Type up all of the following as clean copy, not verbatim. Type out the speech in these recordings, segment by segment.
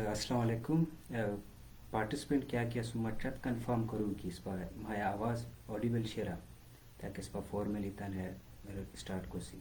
السلام علیکم. پارٹیسپینٹ کیا کیا سمٹرت کنفرم کروں کہ اس پر مایا آواز آڈیبل شیرا تاکہ اس پر فارملی تن ہے میرے اسٹارٹ کو سی.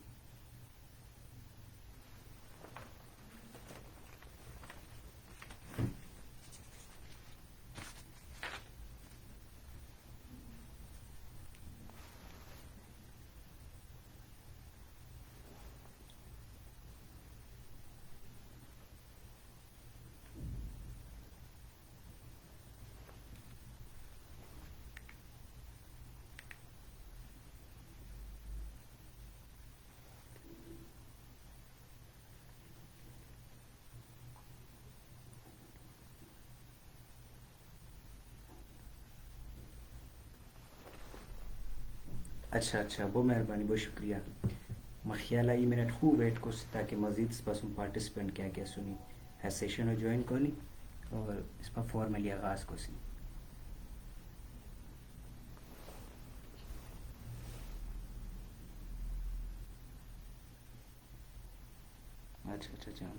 اچھا بہت مہربانی, بہت شکریہ. مخیالہ ای منٹ خوب ویٹ کو تاکہ مزید اس پاس پارٹیسپینٹ کیا کیا سنی ہے سیشن ہو جوائن کرنی اور اس پر فارملی آغاز کو سی. اچھا جاؤ.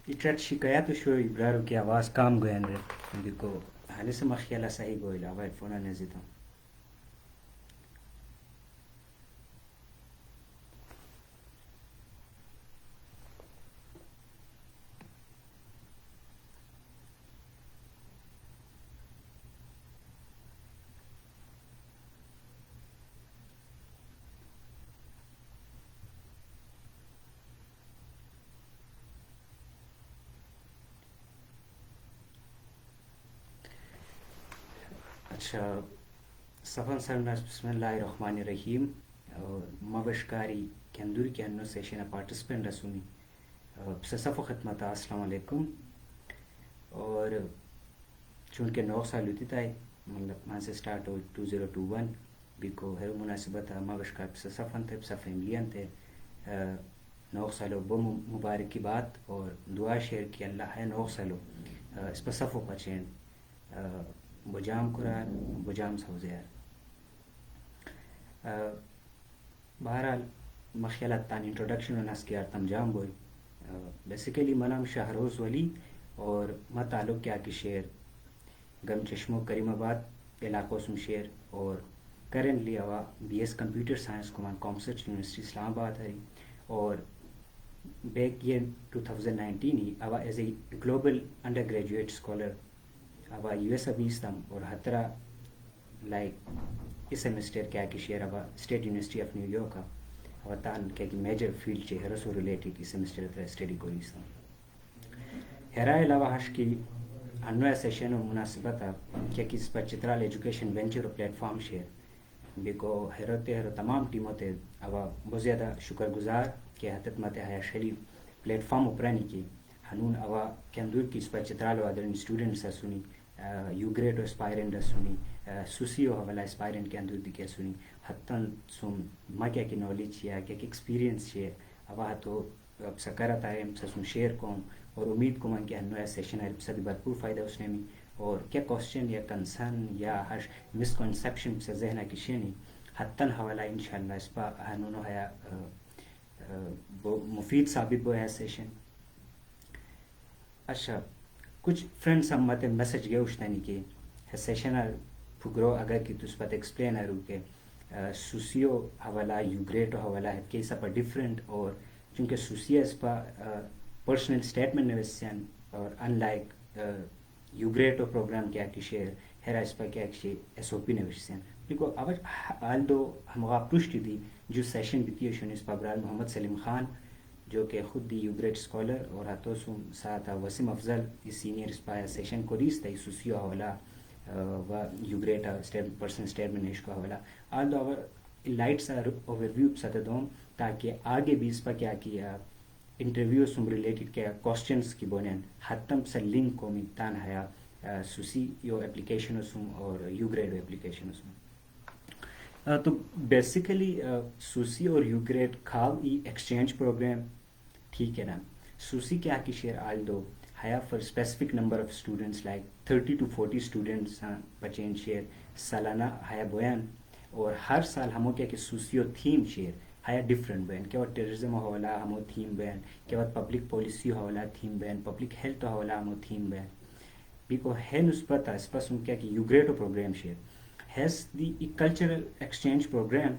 ایٹرٹ شکایت شو ابرارو کی آواز کام گوین رہے دیکھو حالی سے مخیالہ صحیح گوئی لاوا ہیڈ فونہ نزیتا. اچھا صفن سرناس بسم اللہ الرحمن الرحیم. مبشکاری کندور کی انو سیشن پارٹیسپینٹ رسونی صف خدمت السلام علیکم. اور چونکہ 9 سال ہوتی تھا مطلب وہاں سے اسٹارٹ ہو 2021 بھی کو ہر مناسبت مبشکار صفن تھے فیملیاں تھے 9 سالوں بو مبارک کی بات اور دعا شیئر کی اللہ ہے 9 سالوں اس پر صفوں پچین بجام قرآن بجام سوزیار. بہرحال مخیلت تان انٹروڈکشن و نسکیار تم جام بوئی. بیسیکلی منام شہروز ولی اور ما تعلق کیا کی شعر گم چشمو کریم آباد علاقوں سم شعر اور کرنٹلی آوا BS کمپیوٹر سائنس کو من کامسرچ یونیورسٹی اسلام آباد ہے اور بیک یہ 2019 ہی آوا as a global under graduate scholar ابا US ابیستم اور حترہ لائک اس سیمسٹر کیا کی شیئر ابا state university of new York اور تان کیا کی میجر فیلڈ چے ہرسو ریلیٹڈ اس سیمسٹر تر اسٹڈی کوریستم. ہرائے علاوہ ہش کی انویا سیشن و مناسبت کیا کی اس پر چترال ایجوکیشن وینچر و پلیٹ فارم شیئر بیکو ہر تمام ٹیموں تے ابا بہت زیادہ شکر گزار کہ حتت مت حیا شریف پلیٹ فارم اپرانی کی ہنون اوا کندور کی اس پر چترال وادرین اسٹوڈنٹس سنی یو گریٹ اسپائرنٹ سنی سوسیو حوالہ اسپائرنٹ کے اندر دکھے سنی حتن سم ما کیا کی نالج یا کیا کی ایکسپیرینس ہے اوا تو اب سکرت آئے سم شیئر کون اور امید کو من کہ انویا سیشن ہے سب بھرپور فائدہ اس نے میں اور کیا کوشچن یا کنسرن یا ہر مسکنسیپشن سے ذہنہ کی شینی حتن حوالہ انشاءاللہ اس پا ہنونو ہے مفید ثابت بو ہے سیشن. اچھا کچھ فرینڈس ہم مت میسج گئے اشتانی کہ سیشن پھگرو اگر کہ تس پت ایکسپلین ہے رو کہ سوسیو حوالہ یو گریٹ حوالہ ہے کہ سب ڈفرینٹ اور چونکہ سوسیو اس پا پرسنل اسٹیٹمنٹ نویسین اور in like U grad program کیا کی شیئر ہیرا اس پا کیا کی SOP نویسین لیکن اب آل دو ہم آپ پوچھتی تھی جو سیشن بھی تھی اس پا برال محمد سلیم خان جو کہ خود دی یو گریٹ اسکالر اور ہاتھوں ساتھ وسیم افضل سینئر اسپایا سیشن کو ریس تھا سوسیو حوالہ و یو گریٹ پرسن اسٹیٹمنٹ کو حوالہ آل دو لائٹس اوور ویو ساتھ دوم تاکہ آگے بھی اس پا کیا کیا انٹرویو سم ریلیٹڈ کیا کوشچنس کی بونین حتم سے لنک کو میتان ہے سوسیو اپلیکیشن سم اور یو گریڈ اپلیکیشن سم. تو بیسیکلی سوسی اور یو گریڈ کھاو ای ایکسچینج پروگرام ٹھیک ہے نا. سوسی کیا کی شیئر آل دو ہیا for specific number of students like 30 to 40 students بچین شیئر سالانہ ہیا بویان اور ہر سال ہموں کیا کہ سوسیو تھیم شیئر haya different ben ke wat terrorism hawala amo theme ben ke wat public policy hawala theme ben public health hawala amo theme ben biko hen uspata spasum kya ki ugreto program share has the cultural exchange program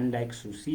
unlike susi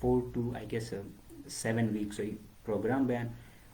4 to I guess 7 weeks so program ben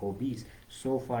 hobbies so far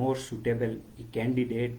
more suitable candidate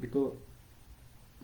because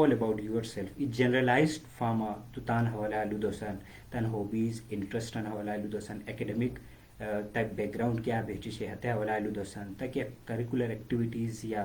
all about yourself it generalized farma to tan hawala alu dosan tan hobbies interest tan hawala alu dosan academic tak background kya bechi se hata hawala alu dosan tak curricular activities ya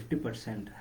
50%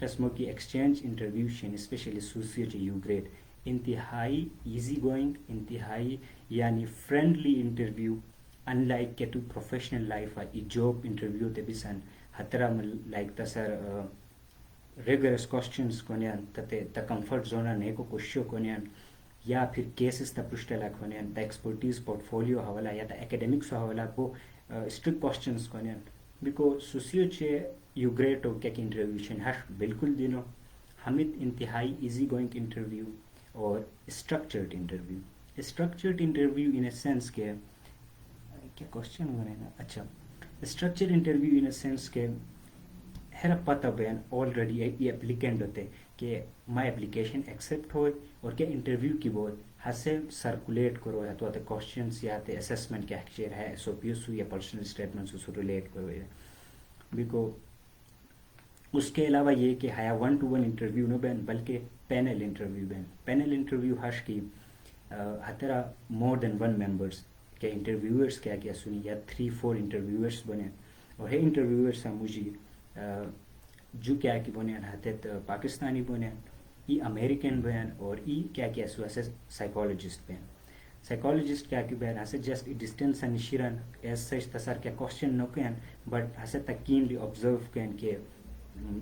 رسموں کی exchange interview شین especially socio چ you grade انتہائی easy going انتہائی یعنی friendly interview in like کہ تو professional life ای job interview تے بسن ہترا لائک تسر ریگرس کوشچنس کونیان تے تا کمفرٹ زون نے کو کوششو کونیان یا پھر کیسز تا پرشٹلا کونیان تا ایکسپرٹیز پورٹ فولیو حوالہ یا تا اکیڈمکس حوالہ کو اسٹرکٹ کوشچنس کونیان بیکو سوسیو چے یو گریٹ ہو کیا کہ انٹرویو شن ہش بالکل دینو ہمت انتہائی ایزی گوئنگ انٹرویو اور اسٹرکچرڈ انٹرویو ان اے سینس کہ کیا کوشچن ہو رہے ہیں اچھا اسٹرکچرڈ انٹرویو ان اے سینس کہ ہیرا پتہ بین آلریڈی یہ اپلیکینٹ ہوتے کہ مائی اپلیکیشن ایکسیپٹ ہوئے اور کیا انٹرویو کی بہت ہسے سرکولیٹ کرو یا تو کوشچنس یا تے اسیسمنٹ کیا شیئر ہے ایس او پی ایس یا پرسنل اسٹیٹمنٹ سے ریلیٹ کرو بیکو اس کے علاوہ یہ کہ ہایا 1-to-1 انٹرویو نو بین بلکہ پینل انٹرویو بین پینل انٹرویو ہش کی ہترا مور دین 1 ممبرس کے انٹرویورس کیا سنی یا 3-4 انٹرویورس بنے اور ہے انٹرویورس ہیں مجھے جو کیا کہ بنے ہتت پاکستانی بنے ای امریکن بین اور ای کیا سو ایسے سائیکالوجسٹ بین سائیکالوجسٹ کیا کہ بین ہسے جسٹ ڈسٹینس نشیرن ایز سچ تسر کیا کوشچن نو کین بٹ ہسے تکینلی آبزرو کین کہ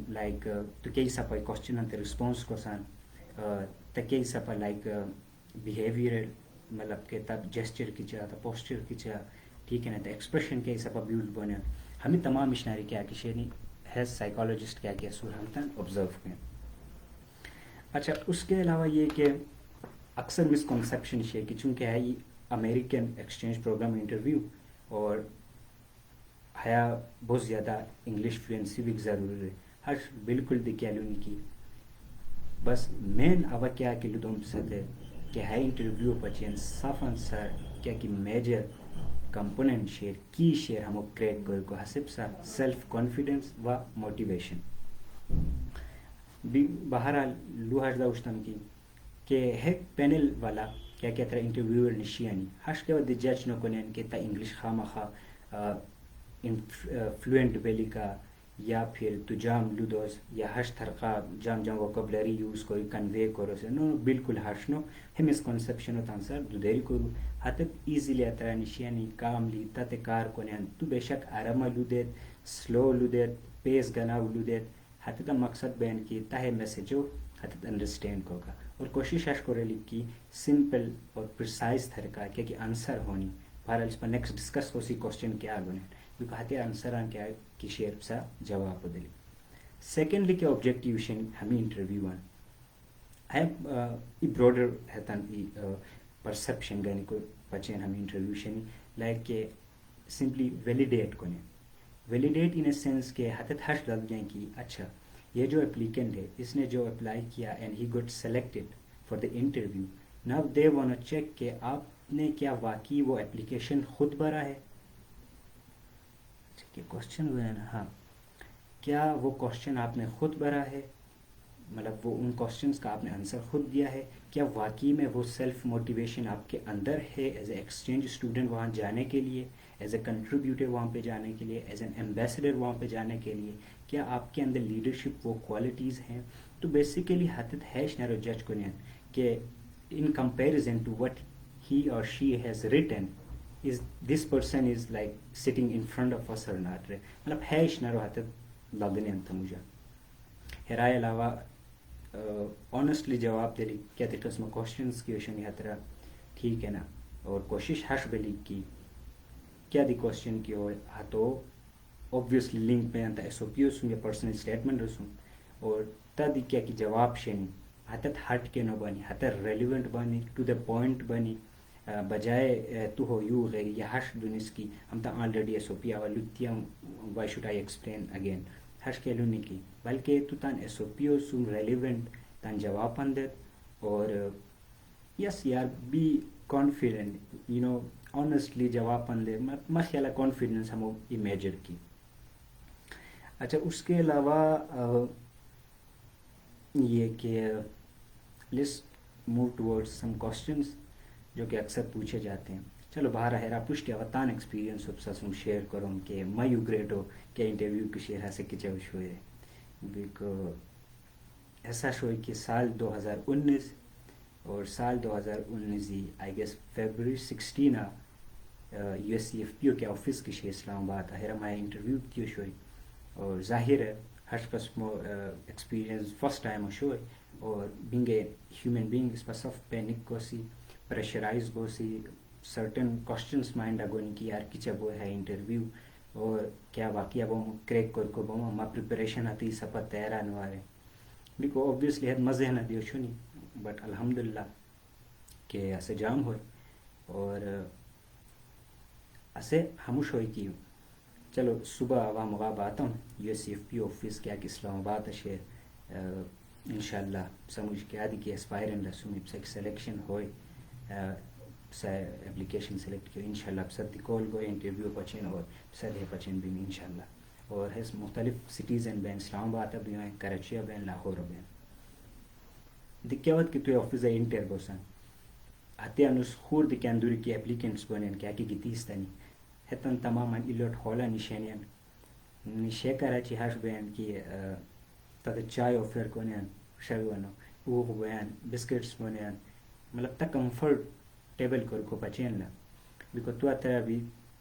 لائک تو کئی سپا کوشچن انتے رسپانس کو سان تو کئی سپا لائک بیہیویئر مطلب کہ تب جیسچر کی چاہ تا پوسچر کی چاہ ٹھیک ہے نا تو ایکسپریشن کئی سپا بیوٹ بنے ہمیں تمام مشناری کیا کہ شیرنی ہے سائیکالوجسٹ کیا سور ہم تن آبزرو کریں. اچھا اس کے علاوہ یہ کہ اکثر مسکنسیپشن یہ کہ چونکہ ہے یہ امریکن ایکسچینج پروگرام انٹرویو اور ہے بہت زیادہ انگلش فلوئنسی بھی ضروری ہے ہر بالکل دکھیالونی کی بس مین اب کیا کہ لدوم ستے کہ ہے انٹرویو پچین صاف آنسر کیا کہ میجر کمپوننٹ شیئر کی شیئر ہمو کریک کر کو حسب سا سیلف کانفیڈنس و موٹیویشن بہرحال لوہر دا اشتم کی کہ ہے پینل والا کیا کہتا ہے انٹرویور نشیانی ہش کے بعد جج نو کنین کہ تا انگلش خواہ مخواہ فلوئنٹ بیلی کا یا پھر تو جام لودوز یا ہش تھرقا جام ووکیبلری یوز کوئی کنوے کرو سے نو بالکل ہش نو ہے مسکنسیپشن ہوتا سر دو دیری کرو حتت ایزیلی اترا نشیانی کاملی تات کار کنین تو بے شک آرام لودیت سلو لودیت پیس گناو لودیت حتت مقصد بین کی تاہے میسیجو حتت انڈرسٹینڈ کو گا اور کوشش ہش کرے لی کی سمپل اور پرسائز طریقہ کیا کہ آنسر ہونی بہرحال اس پر نیکسٹ ڈسکس کو سی کوشچن کیا گنے کیونکہ ہتے آنسر آن کیا کی شیئر سا جواب دلی سیکنڈلی کے آبجیکٹیوشن ہمیں انٹرویو آن ہے ای براڈر ہتن ای پرسپشن گنی کو بچین ہمیں انٹرویوشن لائک کہ سمپلی ویلیڈیٹ کنے ویلیڈیٹ ان اے سینس کہ حتت ہش لگ جائیں کہ اچھا یہ جو اپلیکینٹ ہے اس نے جو اپلائی کیا اینڈ ہی گٹ selected for the interview now they want check کہ آپ نے کیا واقعی وہ اپلیکیشن خود بھرا ہے کہ کوشچن ہوئے ہیں نا ہاں کیا وہ کوشچن آپ نے خود بھرا ہے مطلب وہ ان کوشچنس کا آپ نے آنسر خود دیا ہے کیا واقعی میں وہ سیلف موٹیویشن آپ کے اندر ہے ایز اے ایکسچینج اسٹوڈنٹ وہاں جانے کے لیے ایز اے کنٹریبیوٹر وہاں پہ جانے کے لیے ایز این ایمبیسڈر وہاں پہ جانے کے لیے کیا آپ کے اندر لیڈرشپ وہ کوالٹیز ہیں تو بیسیکلی حتت ہے شنیرو جج کنین کہ in comparison to what he or she has written is this person is like sitting in front of us or not مطلب ہے شنیرو حتت لگنے انتا مجھے ہرائے علاوہ آنسٹلی جواب دے لی کیا تے قسم کوشچنس کی وشنی حترہ ٹھیک ہے نا اور کوشش ہش بلی کی کیا دی کوشچن کی اور ہتو obviously لنک پہ انتا ایس او پی رسوں یا پرسنل اسٹیٹمنٹ رسوں اور تا دی کیا کی جواب شنی حتت ہٹ کے نو بانی حتت ریلیونٹ بانی ٹو دا پوائنٹ بانی بجائے تو ہو یو غیری یا ہش دونس کی ہم تا آلریڈی ایس او پی آوہ لتیم why should I explain again ہش کے لونی کی بلکہ تو تان ایس او پی او سوم ریلیونٹ تان جواب اندر اور یس یار be confident you know honestly جواب اندر مخیالہ کانفیڈنس ہمو ای میجر کی. اچھا اس کے علاوہ یہ کہ let's move towards some questions جو کہ اکثر پوچھے جاتے ہیں. چلو باہر ہیرا پوچھتے اوتان ایکسپیرینس سم شیئر کروں کہ میں یو گریٹ ہو کہ انٹرویو کی شیئر ہسے کچھ ہوئے بیکو ایسا شوئی کہ سال 2019 اور سال 2019 I guess February 16 U S C F P O کے آفس کی شے اسلام آباد ہے ہمارا انٹرویو کیوں شوئی اور ظاہر ہے ہر قسم ایکسپیرینس فرسٹ ٹائم شوئی اور بینگ اے ہیومن بینگ اس پس آف پینک کو سی پریشرائز گو سی سرٹن کوشچنس مائنڈ اگونی کی یار کچھ وہ ہے انٹرویو اور کیا واقعہ وہ کریک کر کو بوما ما پریپریشن آتی سپا تیرا نوارے بیکو اوبویسلی ہے مزے نہ دیو چھنی بٹ الحمدللہ کہ ایسے جام ہوئے اور ایسے ہموش ہوئی کی چلو صبح عوام غاب آتا ہوں یو ایس سی ایف پی آفس کیا کہ اسلام آباد ہے انشاءاللہ سمجھ کے آدھی کی اسپائرن رسومی پس ایک سلیکشن ہوئے اپلیکیشن سلیکٹ کیا انشاءاللہ پس دی کال گو انٹرویو پچین اور پس دی پچین بھی انشاءاللہ اور ہے مختلف سٹیزن بین اسلام آباد بھی ہیں کراچی بین لاہور بین دکیاوت کی تو آفس ہے انٹر بوسن ہتے انوس خور دکیان دوری کی اپلیکینٹس بنین کیا کی تیستانی ہتن تماما ایلوٹ ہولا نشانین نشے کراچی ہاش بین کی تد چائے آفر کنین شروانو اوہ بین بسکٹس بنین مطلب تا کمفرٹیبل کو پچین لا بیکو تو اترا بھی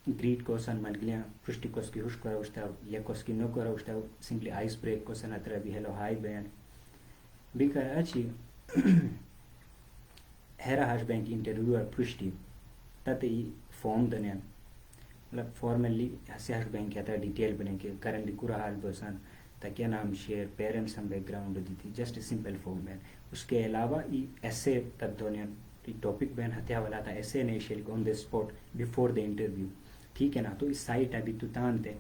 گریٹ کو سن ملگلیاں پرشتی کوس کی ہوش کرا وشتا یا کوس کی نو کرا وشتا سمپلی آئس بریک کو سن اترا بھی ہیلو ہائی بین بیکر اچھی ہیرا ہاش بینک انٹرویو اور پرشتی تاتے فارم دنین مطلب فارملی ہسی ہاش بینک یا تا ڈیٹیل بنے کہ کرنٹلی کورا حال بسان تاکہ نام شیئر پیرنٹس ہم بیک گراؤنڈ دی تھی جسٹ سمپل فارم بین اس کے علاوہ ایسے تب دونین ٹاپک بین ہتیا والا تھا ایسے national on the spot before the interview ٹھیک ہے نا تو اس سائٹ ابھی تو تانتے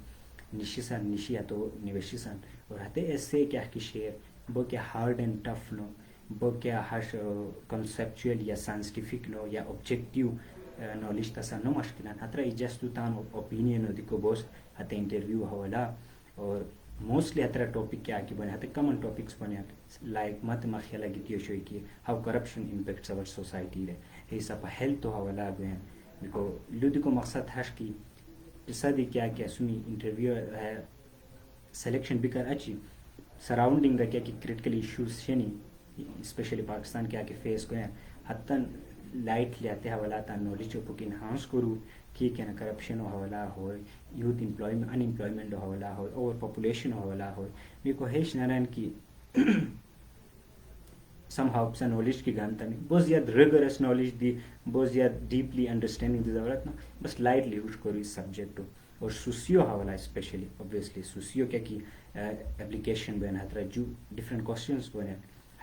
نشیسان نشیا تو نویشیسان اور ہتے ایسے کیا کی شیئر وہ کیا ہارڈ اینڈ ٹف نو وہ کیا ہش کنسیپچوئل یا سائنسٹیفک نو یا آبجیکٹیو نالج تسا نو مشکلان ہترا ایجسٹ تو تان اوپینین ہو دیکھو بوس ہتے انٹرویو حوالا اور موسٹلی ہترا ٹاپک کیا کی بنے ہتے کامن ٹاپکس بنے لائک مت مخیلہ گیتیو شوئی کی ہاؤ کرپشن امپیکٹس اور سوسائٹی رے یہ سب ہیلتھ تو حوالا گئے دیکھو لودی کو مقصد ہش کی صدی کیا کیا سنی انٹرویو ہے سلیکشن بھی کر اچھی سراؤنڈنگ کا کیا کہ کرٹیکل ایشوز شنی اسپیشلی پاکستان کیا کہ فیس کو ہیں حتاً لائٹ لیاتے حوالا تا نالج چوپو کی انہانس کرو ٹھیک ہے نا کرپشن حوالا ہو یوتھ امپلائمنٹ ان امپلائمنٹ حوالا ہو اوور پاپولیشن حوالا ہو میرے کو ہیش نارائن کی سم ہاؤ سا نالج کی گانتا نہیں بہت زیادہ ریگرس نالج دی بہت زیادہ ڈیپلی انڈرسٹینڈنگ دی ضرورت نا بس لائٹلی یوز کرو اس سبجیکٹ اور سوسیو حوالا اسپیشلی اوبویسلی سوسیو کیا کی اپلیکیشن بنا ہترا جو ڈفرینٹ کوشچنس بنے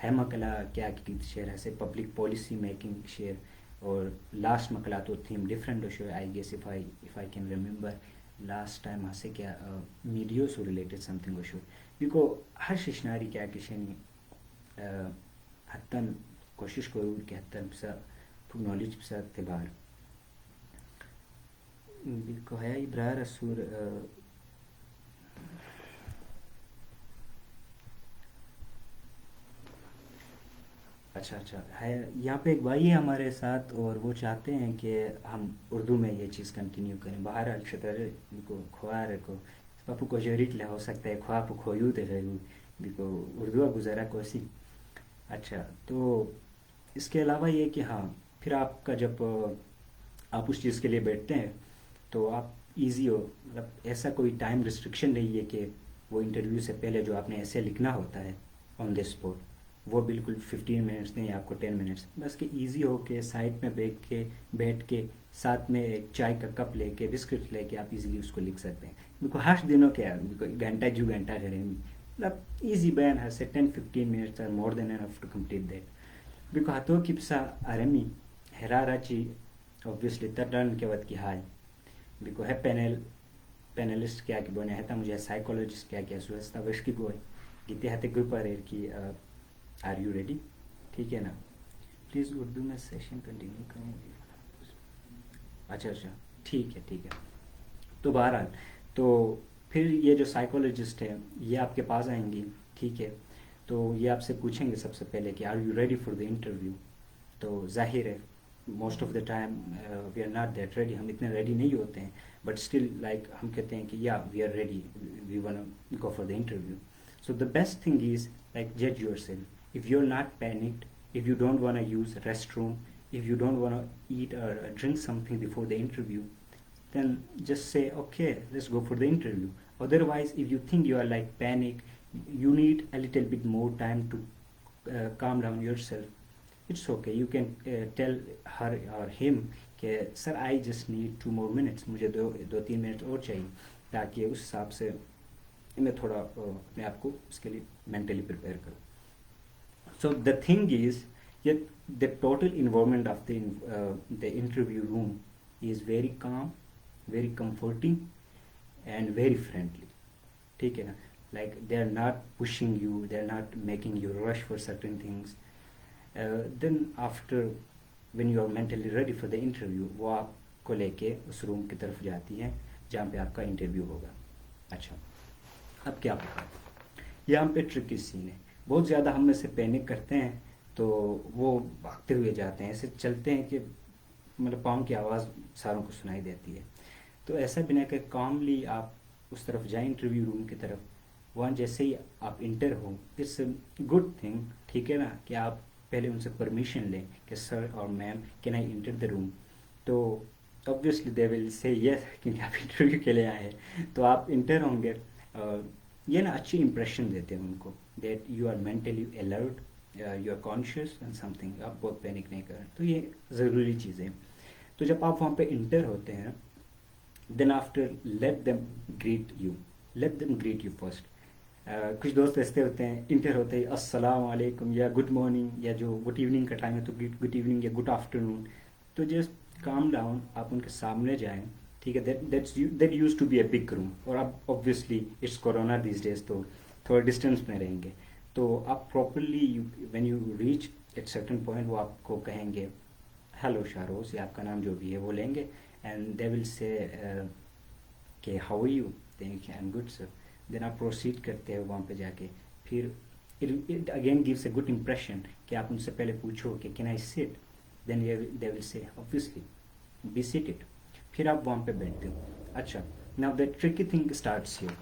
ہے مکلا کیا کی شیئر ہے سے پبلک پالیسی میکنگ شیئر اور لاسٹ مکلا تو theme different so I guess if I can remember last time ہسے کیا میڈیو سو ریلیٹڈ سم تھنگ شو بیکو ہر ششناری کیا کشنی حتاً کوشش کرو کہ حتاً پسا نالج پسا تبار بیکو ہے ابرار سور اچھا ہے یہاں پہ ایک بھائی ہے ہمارے ساتھ اور وہ چاہتے ہیں کہ ہم اردو میں یہ چیز کنٹینیو کریں باہر الشتر کو خواہ رکھو پاپو کو جوریٹ لے ہو سکتا ہے خواہ پو کھویو تے غیرو بیکو اردو گزارا کوسی اچھا تو اس کے علاوہ یہ کہ ہاں پھر آپ کا جب آپ اس چیز کے لیے بیٹھتے ہیں تو آپ ایزی ہو مطلب ایسا کوئی ٹائم ریسٹرکشن نہیں ہے کہ وہ انٹرویو سے پہلے جو آپ نے ایسے لکھنا ہوتا ہے آن دا اسپوٹ وہ بالکل 15 منٹس نہیں آپ کو 10 منٹس بس کہ ایزی ہو کے سائڈ میں بیٹھ کے ساتھ میں ایک چائے کا کپ لے کے بسکٹ لے کے آپ ایزیلی اس کو لکھ سکتے ہیں بالکل ہاش دنوں کے گھنٹہ جو گھنٹہ کریں مطلب ایزی بیان ہے سے 10-15 minutes are more than enough to complete that بالکل ہاتھوں کی پسا آرمی ہرارا چی obviously ترڈن کے وقت کی ہائی بالکل ہے پینلسٹ کیا کہ بونے ہے تا مجھے سائیکولوجسٹ کیا سوچتا وش کی گوئے گیتے ہاتھے گروپ آریر کی آر یو ریڈی ٹھیک ہے نا پلیز اردو میں سیشن کنٹینیو کریں گے اچھا ٹھیک ہے تو بہرحال تو پھر یہ جو سائیکولوجسٹ ہے یہ آپ کے پاس آئیں گی ٹھیک ہے تو یہ آپ سے پوچھیں گے سب سے پہلے کہ are you ready for the interview تو ظاہر ہے most of the time we are not that ready ہم اتنے ریڈی نہیں ہوتے ہیں بٹ اسٹل لائک ہم کہتے ہیں کہ یا we are ready we won't go for the interview So the best thing is, like, judge yourself. If you're not panicked, if you don't want to use restroom, if you don't want to eat or drink something before the interview, then just say, okay, let's go for the interview. Otherwise, if you think you are like panic, you need a little bit more time to calm down yourself. It's okay, you can tell her or him کہ sir I just need 2 more minutes, مجھے 2-3 minute اور چاہیے تاکہ اس حساب سے میں تھوڑا اپنے آپ کو اس کے لیے مینٹلی پریپیئر کروں. So the thing is the total environment of the interview room is very calm, very comforting and very friendly. ٹھیک ہے نا, like they are not pushing you, they are not making you rush for certain things. Then after when you are mentally ready for the interview, وہ آپ کو لے کے اس روم کی طرف جاتی ہیں جہاں پہ آپ کا انٹرویو ہوگا. اچھا, اب کیا ہوگا, یہاں پہ ٹرکی سین ہے. بہت زیادہ ہم میں سے پینک کرتے ہیں تو وہ بھاگتے ہوئے جاتے ہیں, ایسے چلتے ہیں کہ مطلب پاؤں کی آواز ساروں کو سنائی دیتی ہے. تو ایسا بنا کہ کاملی آپ اس طرف جائیں انٹرویو روم کی طرف. وہاں جیسے ہی آپ انٹر ہو, اٹس اے گڈ تھنگ, ٹھیک ہے نا, کہ آپ پہلے ان سے پرمیشن لیں کہ سر اور میم کین آئی انٹر دا روم. تو obviously they will say yes, کیونکہ آپ انٹرویو کے لیے آئے ہیں. تو آپ انٹر ہوں گے, یہ نا اچھی امپریشن دیتے ہیں ان کو that you are mentally alert, you are conscious and something, آپ بہت پینک نہیں کریں. تو یہ ضروری چیزیں. تو جب آپ وہاں پہ انٹر ہوتے ہیں, then after let them greet you first. کچھ دوست ایسے ہوتے ہیں انٹر ہوتے ہی السلام علیکم یا گڈ مارننگ, یا جو گڈ ایوننگ کا ٹائم ہے تو گڈ ایوننگ یا گڈ آفٹر نون. تو جسٹ کام ڈاؤن, آپ ان کے سامنے جائیں, ٹھیک ہے. That used to be a big room, اور اب obviously it's corona these days, تو تھوڑا ڈسٹینس میں رہیں گے. تو آپ properly when you reach at certain point, وہ آپ کو کہیں گے ہیلو شاروز, یا آپ کا نام جو بھی ہے وہ لیں گے, اینڈ دے ول سے کہ how are you, thank you, I am good sir. Then آپ پروسیڈ کرتے ہیں وہاں پہ جا کے. پھر it again gives a good impression کہ آپ ان سے پہلے پوچھو کہ کین آئی سٹ, دین دے ول سے obviously بی سیٹڈ. پھر آپ وہاں پہ بیٹھتے ہو. اچھا, now the tricky thing starts here.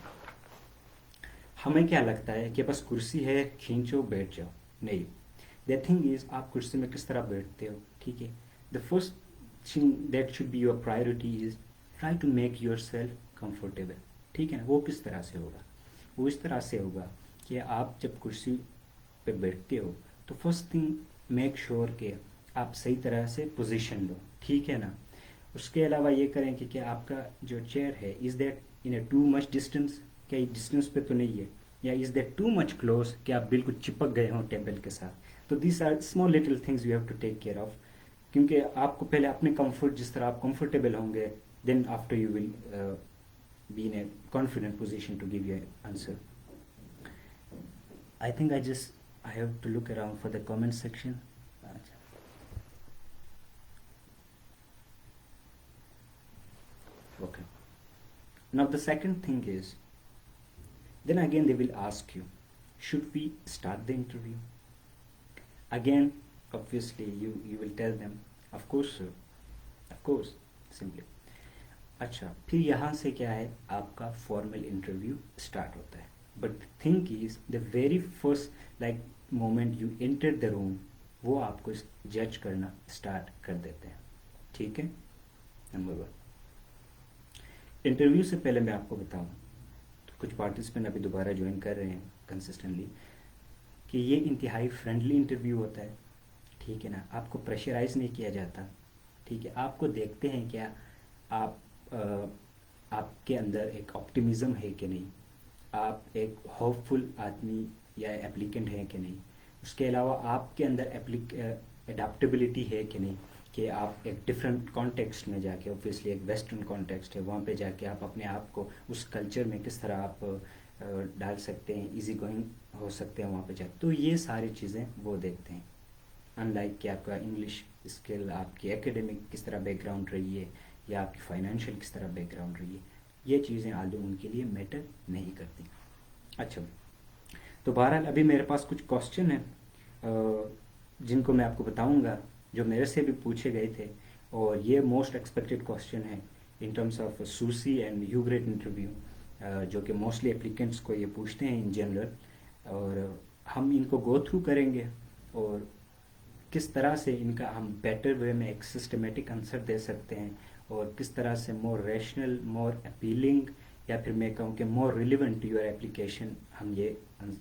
ہمیں کیا لگتا ہے کہ بس کرسی ہے, کھینچو بیٹھ جاؤ. نہیں, دا تھنگ از آپ کرسی میں کس طرح بیٹھتے ہو. ٹھیک ہے, the first thing that should be your priority is try to make yourself comfortable. ٹھیک ہے نا. وہ کس طرح سے ہوگا, وہ اس طرح سے ہوگا کہ آپ جب کرسی پہ بیٹھتے ہو تو فرسٹ تھنگ میک شیور کہ آپ صحیح طرح سے پوزیشن لو. ٹھیک ہے نا. اس کے علاوہ یہ کریں کہ آپ کا جو چیئر ہے is that in a too much distance, کیا یہ ڈسٹینس پہ تو نہیں ہے, یا is that too much close کہ آپ بالکل چپک گئے ہوں ٹیبل کے ساتھ. تو these are small little things you have to take care of, کیونکہ آپ کو پہلے اپنے کمفرٹ, جس طرح آپ کمفرٹیبل ہوں گے, then after you will be in a confident position to give you an answer. I think I have to look around for the comment section. Okay. Now the second thing is, then again they will ask you, should we start the interview? Again, obviously you will tell them, of course sir, of course, simply. اچھا, پھر یہاں سے کیا ہے, آپ کا formal interview start ہوتا ہے. But thing is the very first like moment you enter the room, وہ آپ کو جج کرنا اسٹارٹ کر دیتے ہیں. ٹھیک ہے. نمبر 1, انٹرویو سے پہلے میں آپ کو بتاؤں, کچھ پارٹیسپینٹ ابھی دوبارہ جوائن کر رہے ہیں کنسسٹنٹلی, کہ یہ انتہائی فرینڈلی انٹرویو ہوتا ہے. ٹھیک ہے نا. آپ کو پریشرائز نہیں کیا جاتا. ٹھیک ہے. آپ کو دیکھتے ہیں کیا آپ کے اندر ایک آپٹیمزم ہے کہ نہیں, آپ ایک ہوپ فل آدمی یا اپلیکنٹ ہے کہ نہیں. اس کے علاوہ آپ کے اندر اڈاپٹیبلٹی ہے کہ نہیں, کہ آپ ایک ڈفرینٹ کانٹیکسٹ میں جا کے, اوبویسلی ایک ویسٹرن کانٹیکسٹ ہے, وہاں پہ جا کے آپ اپنے آپ کو اس کلچر میں کس طرح آپ ڈال سکتے ہیں, ایزی گوئنگ ہو سکتے ہیں وہاں پہ جا کے. تو یہ ساری چیزیں وہ دیکھتے ہیں. ان لائک کہ آپ کا انگلش اسکل, آپ کی ایکیڈمک کس طرح بیک گراؤنڈ رہی ہے, یا آپ کی فائنینشیل کس طرح بیک گراؤنڈ رہی ہے, یہ چیزیں آلدو ان کے لیے میٹر نہیں کرتی. اچھا, تو بہرحال ابھی میرے پاس کچھ کوسچن ہیں جن کو میں آپ کو بتاؤں گا, جو میرے سے بھی پوچھے گئے تھے, اور یہ موسٹ ایکسپیکٹڈ کوسچن ہے in terms of SUSI and UGRAD interview, جو کہ موسٹلی اپلیکنٹس کو یہ پوچھتے ہیں ان جنرل. اور ہم ان کو گو تھرو کریں گے اور کس طرح سے ان کا ہم بیٹر وے میں ایک سسٹمیٹک آنسر دے سکتے ہیں اور کس طرح سے مور ریشنل، مور اپیلنگ، یا پھر میں کہوں کہ مور ریلیونٹ ٹو یور اپلیکیشن ہم یہ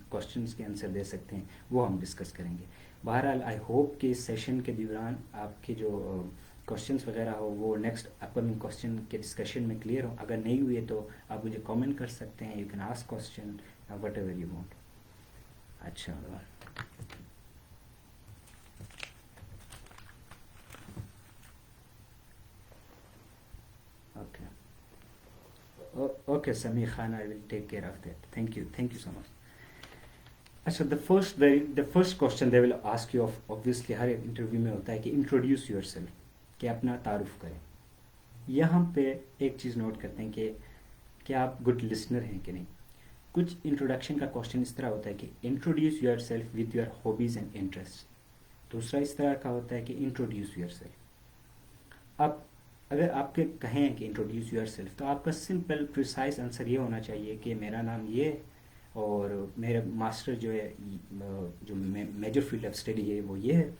کوشچنس کے آنسر دے سکتے ہیں، وہ ہم ڈسکس کریں گے. بہرحال آئی ہوپ کہ اس سیشن کے دوران آپ کے جو کوشچنس وغیرہ ہو وہ نیکسٹ اپکمنگ کوشچن کے ڈسکشن میں کلیئر ہو. اگر نہیں ہوئے تو آپ مجھے کامنٹ کر سکتے ہیں. You can ask question whatever you want. اچھا okay okay Sami Khan, I will take care of that. Thank you so much. اچھا the first question they will ask you of obviously ہر ایک انٹرویو میں ہوتا ہے کہ انٹروڈیوس یور سیلف، کہ اپنا تعارف کریں. یہاں پہ ایک چیز نوٹ کرتے ہیں کہ کیا آپ گڈ لسنر ہیں کہ نہیں. کچھ انٹروڈکشن کا کوشچن اس طرح ہوتا ہے کہ introduce your self with your hobbies and interest. دوسرا اس طرح کا ہوتا ہے کہ انٹروڈیوس یور سیلف. اب اگر آپ کے کہیں کہ انٹروڈیوس یور سیلف تو آپ کا سمپل پریسائز آنسر یہ ہونا چاہیے کہ میرا نام یہ اور میرا ماسٹر جو ہے جو میجر فیلڈ آف اسٹڈی ہے وہ یہ ہے،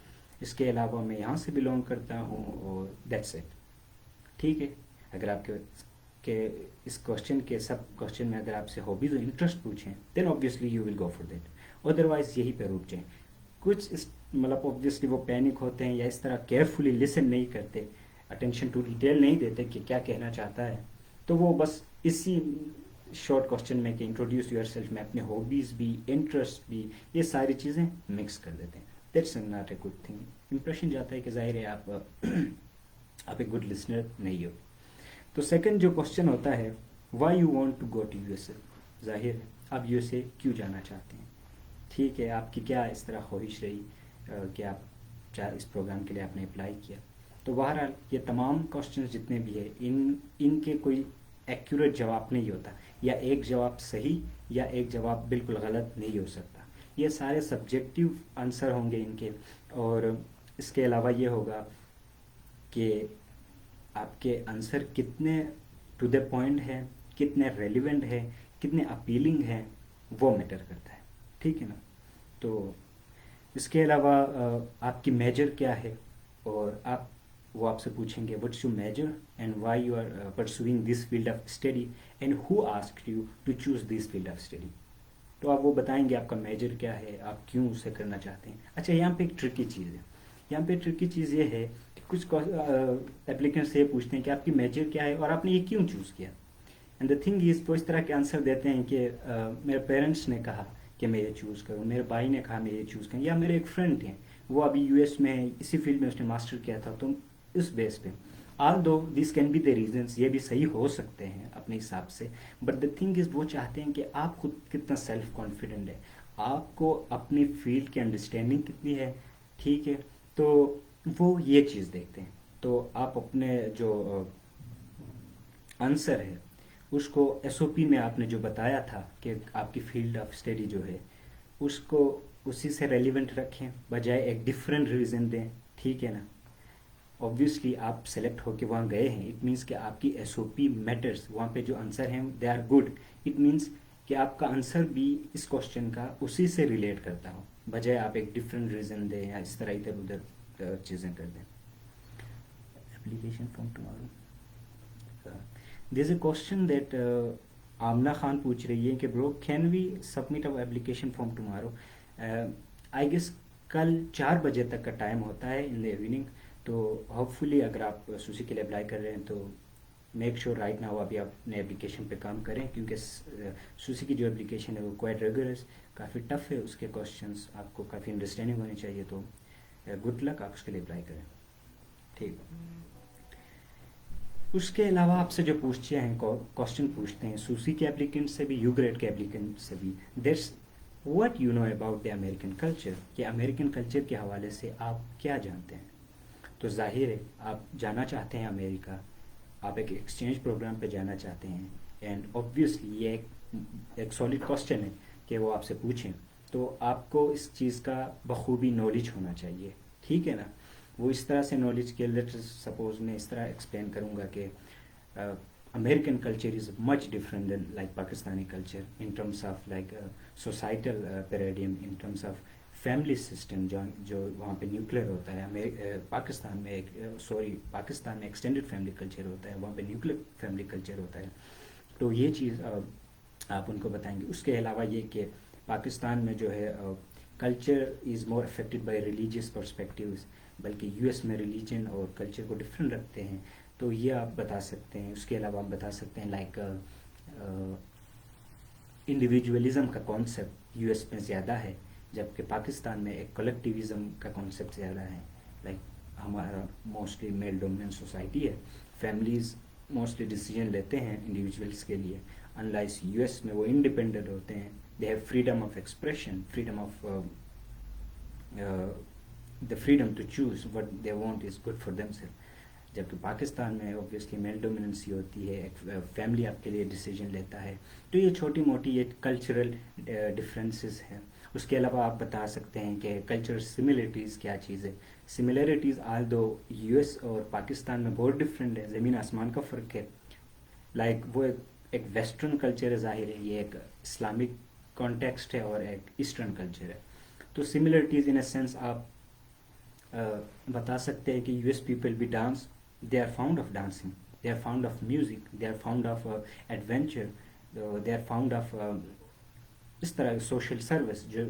اس کے علاوہ میں یہاں سے بلونگ کرتا ہوں اور دیٹس اٹ. ٹھیک ہے. اگر آپ کے اس کوشچن کے سب کوشچن میں اگر آپ سے ہابیز اور انٹرسٹ پوچھیں then obviously you will go for that. Otherwise یہی پہ رک جائیں. کچھ مطلب آبویسلی وہ پینک ہوتے ہیں یا اس طرح کیئرفلی لسن نہیں کرتے، اٹینشن ٹو ڈیٹیل نہیں دیتے کہ کیا کہنا چاہتا ہے، تو وہ بس اسی شارٹ کوشچن میں کہ انٹروڈیوس یور سیلف میں اپنے ہابیز بھی انٹرسٹ بھی یہ ساری چیزیں مکس کر دیتے ہیں. That's not a good thing. Impression جاتا ہے کہ ظاہر ہے آپ ایک گڈ لسنر نہیں ہو. تو سیکنڈ جو کوشچن ہوتا ہے why you want to go to U S A. ظاہر ہے آپ یو ایس اے کیوں جانا چاہتے ہیں. ٹھیک ہے. آپ کی کیا اس طرح خواہش رہی کہ آپ اس پروگرام کے لیے آپ نے اپلائی کیا. تو بہرحال یہ تمام کوشچنز جتنے بھی ہیں ان کے کوئی ایکوریٹ جواب نہیں ہوتا، یا ایک جواب صحیح یا ایک جواب بالکل غلط نہیں ہو سکتا. یہ سارے سبجیکٹیو آنسر ہوں گے ان کے. اور اس کے علاوہ یہ ہوگا کہ آپ کے آنسر کتنے ٹو دا پوائنٹ ہے، کتنے ریلیونٹ ہے، کتنے اپیلنگ ہے، وہ میٹر کرتا ہے. ٹھیک ہے نا. تو اس کے علاوہ آپ کی میجر کیا ہے، اور وہ آپ سے پوچھیں گے what's your major and why you are pursuing this field of study and who asked you to choose this field of study. تو آپ وہ بتائیں گے آپ کا میجر کیا ہے، آپ کیوں اسے کرنا چاہتے ہیں. اچھا یہاں پہ ایک ٹرکی چیز ہے. یہاں پہ ٹرکی چیز یہ ہے کہ کچھ اپلیکینٹ سے یہ پوچھتے ہیں کہ آپ کی میجر کیا ہے اور آپ نے یہ کیوں چوز کیا. اینڈ دا تھنگ از وہ اس طرح کے آنسر دیتے ہیں کہ میرے پیرنٹس نے کہا کہ میں یہ چوز کروں، میرے بھائی نے کہا میں یہ چوز کروں، یا میرے ایک فرینڈ ہیں وہ ابھی یو ایس میں اسی فیلڈ میں اس نے ماسٹر کیا تھا تو اس بیس پہ. آل دو these can be the reasons, یہ بھی صحیح ہو سکتے ہیں اپنے حساب سے، بٹ دا تھنگ از وہ چاہتے ہیں کہ آپ خود کتنا سیلف کانفیڈنٹ ہے، آپ کو اپنی فیلڈ کی انڈرسٹینڈنگ کتنی ہے. ٹھیک ہے. تو وہ یہ چیز دیکھتے ہیں. تو آپ اپنے جو آنسر ہے اس کو ایس او پی میں آپ نے جو بتایا تھا کہ آپ کی فیلڈ آف اسٹڈی جو ہے اس کو اسی سے ریلیونٹ رکھیں بجائے ایک ڈفرینٹ ریزن دیں. ٹھیک ہے نا. اوبویسلی آپ سلیکٹ ہو کے وہاں گئے ہیں، اٹ مینس کہ آپ کی ایس او پی میٹرس، وہاں پہ جو آنسر ہیں they are good. It means کہ آپ کا آنسر بھی اس کوشچن کا اسی سے ریلیٹ کرتا ہو بجائے آپ ایک ڈفرینٹ ریزن دیں یا اس طرح ادھر ادھر چیزیں کر دیں. Application form tomorrow. There is a question that Amna Khan پوچھ رہی ہے کہ bro can we submit our application form tomorrow. I guess کل 4 بجے تک کا ٹائم ہوتا ہے ان دا ایوننگ. تو ہوپ فلی اگر آپ سوسی کے لیے اپلائی کر رہے ہیں تو میک شیور رائٹ ناؤ ابھی آپ اپنے اپلیکیشن پہ کام کریں، کیونکہ سوسی کی جو اپلیکیشن ہے وہ کوائٹ ریگولرس کافی ٹف ہے. اس کے کوشچنس آپ کو کافی انڈرسٹینڈنگ ہونی چاہیے. تو گڈ لک، آپ اس کے لیے اپلائی کریں. ٹھیک. اس کے علاوہ آپ سے جو پوچھتے ہیں کوشچن پوچھتے ہیں سوسی کے اپلیکنٹ سے بھی، یو گریڈ کے اپلیکنٹ سے بھی، that's what you know about the American culture, کہ امریکن کلچر کے حوالے سے آپ کیا جانتے ہیں. تو ظاہر ہے آپ جانا چاہتے ہیں امریکہ، آپ ایک ایکسچینج پروگرام پہ جانا چاہتے ہیں، اینڈ اوبویسلی یہ ایک سالڈ کوشچن ہے کہ وہ آپ سے پوچھیں. تو آپ کو اس چیز کا بخوبی نالج ہونا چاہیے. ٹھیک ہے نا. وہ اس طرح سے نالج کے لیٹ سپوز میں اس طرح ایکسپلین کروں گا کہ American culture is much different than like Pakistani culture in terms of like societal paradigm, in terms of family system جو وہاں پہ نیوکلیر ہوتا ہے. پاکستان میں پاکستان میں ایکسٹینڈڈ فیملی کلچر ہوتا ہے, وہاں پہ نیوکلیر فیملی کلچر ہوتا ہے. تو یہ چیز آپ ان کو بتائیں گے. اس کے علاوہ یہ کہ پاکستان میں جو ہے culture is more affected by religious perspectives, بلکہ یو ایس میں ریلیجن اور کلچر کو ڈفرینٹ رکھتے ہیں. تو یہ آپ بتا سکتے ہیں. اس کے علاوہ آپ بتا سکتے ہیں لائک انڈیویجولزم کا کانسیپٹ یو ایس میں زیادہ ہے, جبکہ پاکستان میں ایک کلیکٹیوزم کا کانسیپٹ زیادہ ہے. لائک ہمارا موسٹلی میل ڈومیننٹ سوسائٹی ہے, فیملیز موسٹلی ڈیسیجن لیتے ہیں انڈیویجولس کے لیے. ان لائک یو ایس میں وہ انڈیپینڈنٹ ہوتے ہیں, they have freedom of expression, freedom of the freedom to choose what they want is good for themself. جبکہ پاکستان میں اوبویسلی میل ڈومیننسی ہوتی ہے, ایک فیملی آپ کے لیے ڈیسیجن لیتا ہے. تو یہ چھوٹی موٹی یہ کلچرل ڈفرینسز ہیں. اس کے علاوہ آپ بتا سکتے ہیں کہ کلچرل سملیرٹیز کیا چیز ہے. سملیرٹیز آل دو یو ایس اور پاکستان میں بہت ڈفرینٹ ہے, زمین آسمان کا فرق ہے. لائک وہ ایک ویسٹرن کلچر ہے, ظاہر ہے یہ ایک اسلامک کانٹیکسٹ ہے, اور ایک ایسٹرن کلچر ہے. تو سملیرٹیز ان اے سینس آپ بتا سکتے ہیں کہ یو ایس پیپل بھی dance, they are fond of dancing, they are fond of music, they are fond of adventure, they are fond of اس طرح سوشل سروس جو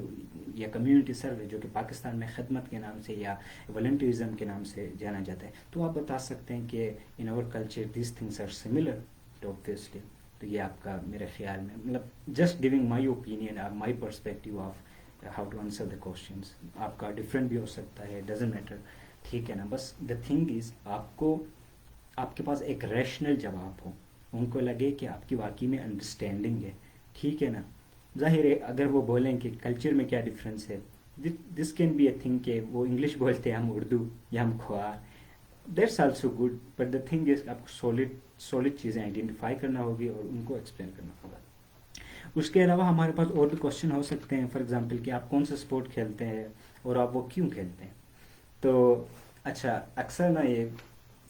یا کمیونٹی سروس جو کہ پاکستان میں خدمت کے نام سے یا والنٹیرزم کے نام سے جانا جاتا ہے. تو آپ بتا سکتے ہیں کہ in our culture these things are similar obviously. تو یہ آپ کا میرے خیال میں مطلب just giving my opinion or my perspective of how to answer the questions. آپ کا ڈفرینٹ بھی ہو سکتا ہے, ڈزنٹ میٹر, ٹھیک ہے نا. بس دا تھنگ از آپ کے پاس ایک ریشنل جواب ہو, ان کو لگے کہ آپ کی واقعی میں انڈرسٹینڈنگ ہے, ٹھیک ہے نا. ظاہر ہے اگر وہ بولیں کہ کلچر میں کیا ڈفرینس ہے, this can be a thing کہ وہ انگلش بولتے ہیں, ہم اردو یا ہم Khowar, that's also good. But the thing is آپ کو سولڈ چیزیں آئیڈینٹیفائی کرنا ہوگی اور ان کو ایکسپلین کرنا ہوگا. اس کے علاوہ ہمارے پاس اور بھی کوشچن ہو سکتے ہیں, فار ایگزامپل کہ آپ کون سا اسپورٹ کھیلتے ہیں اور آپ وہ کیوں کھیلتے ہیں. تو اچھا, اکثر نا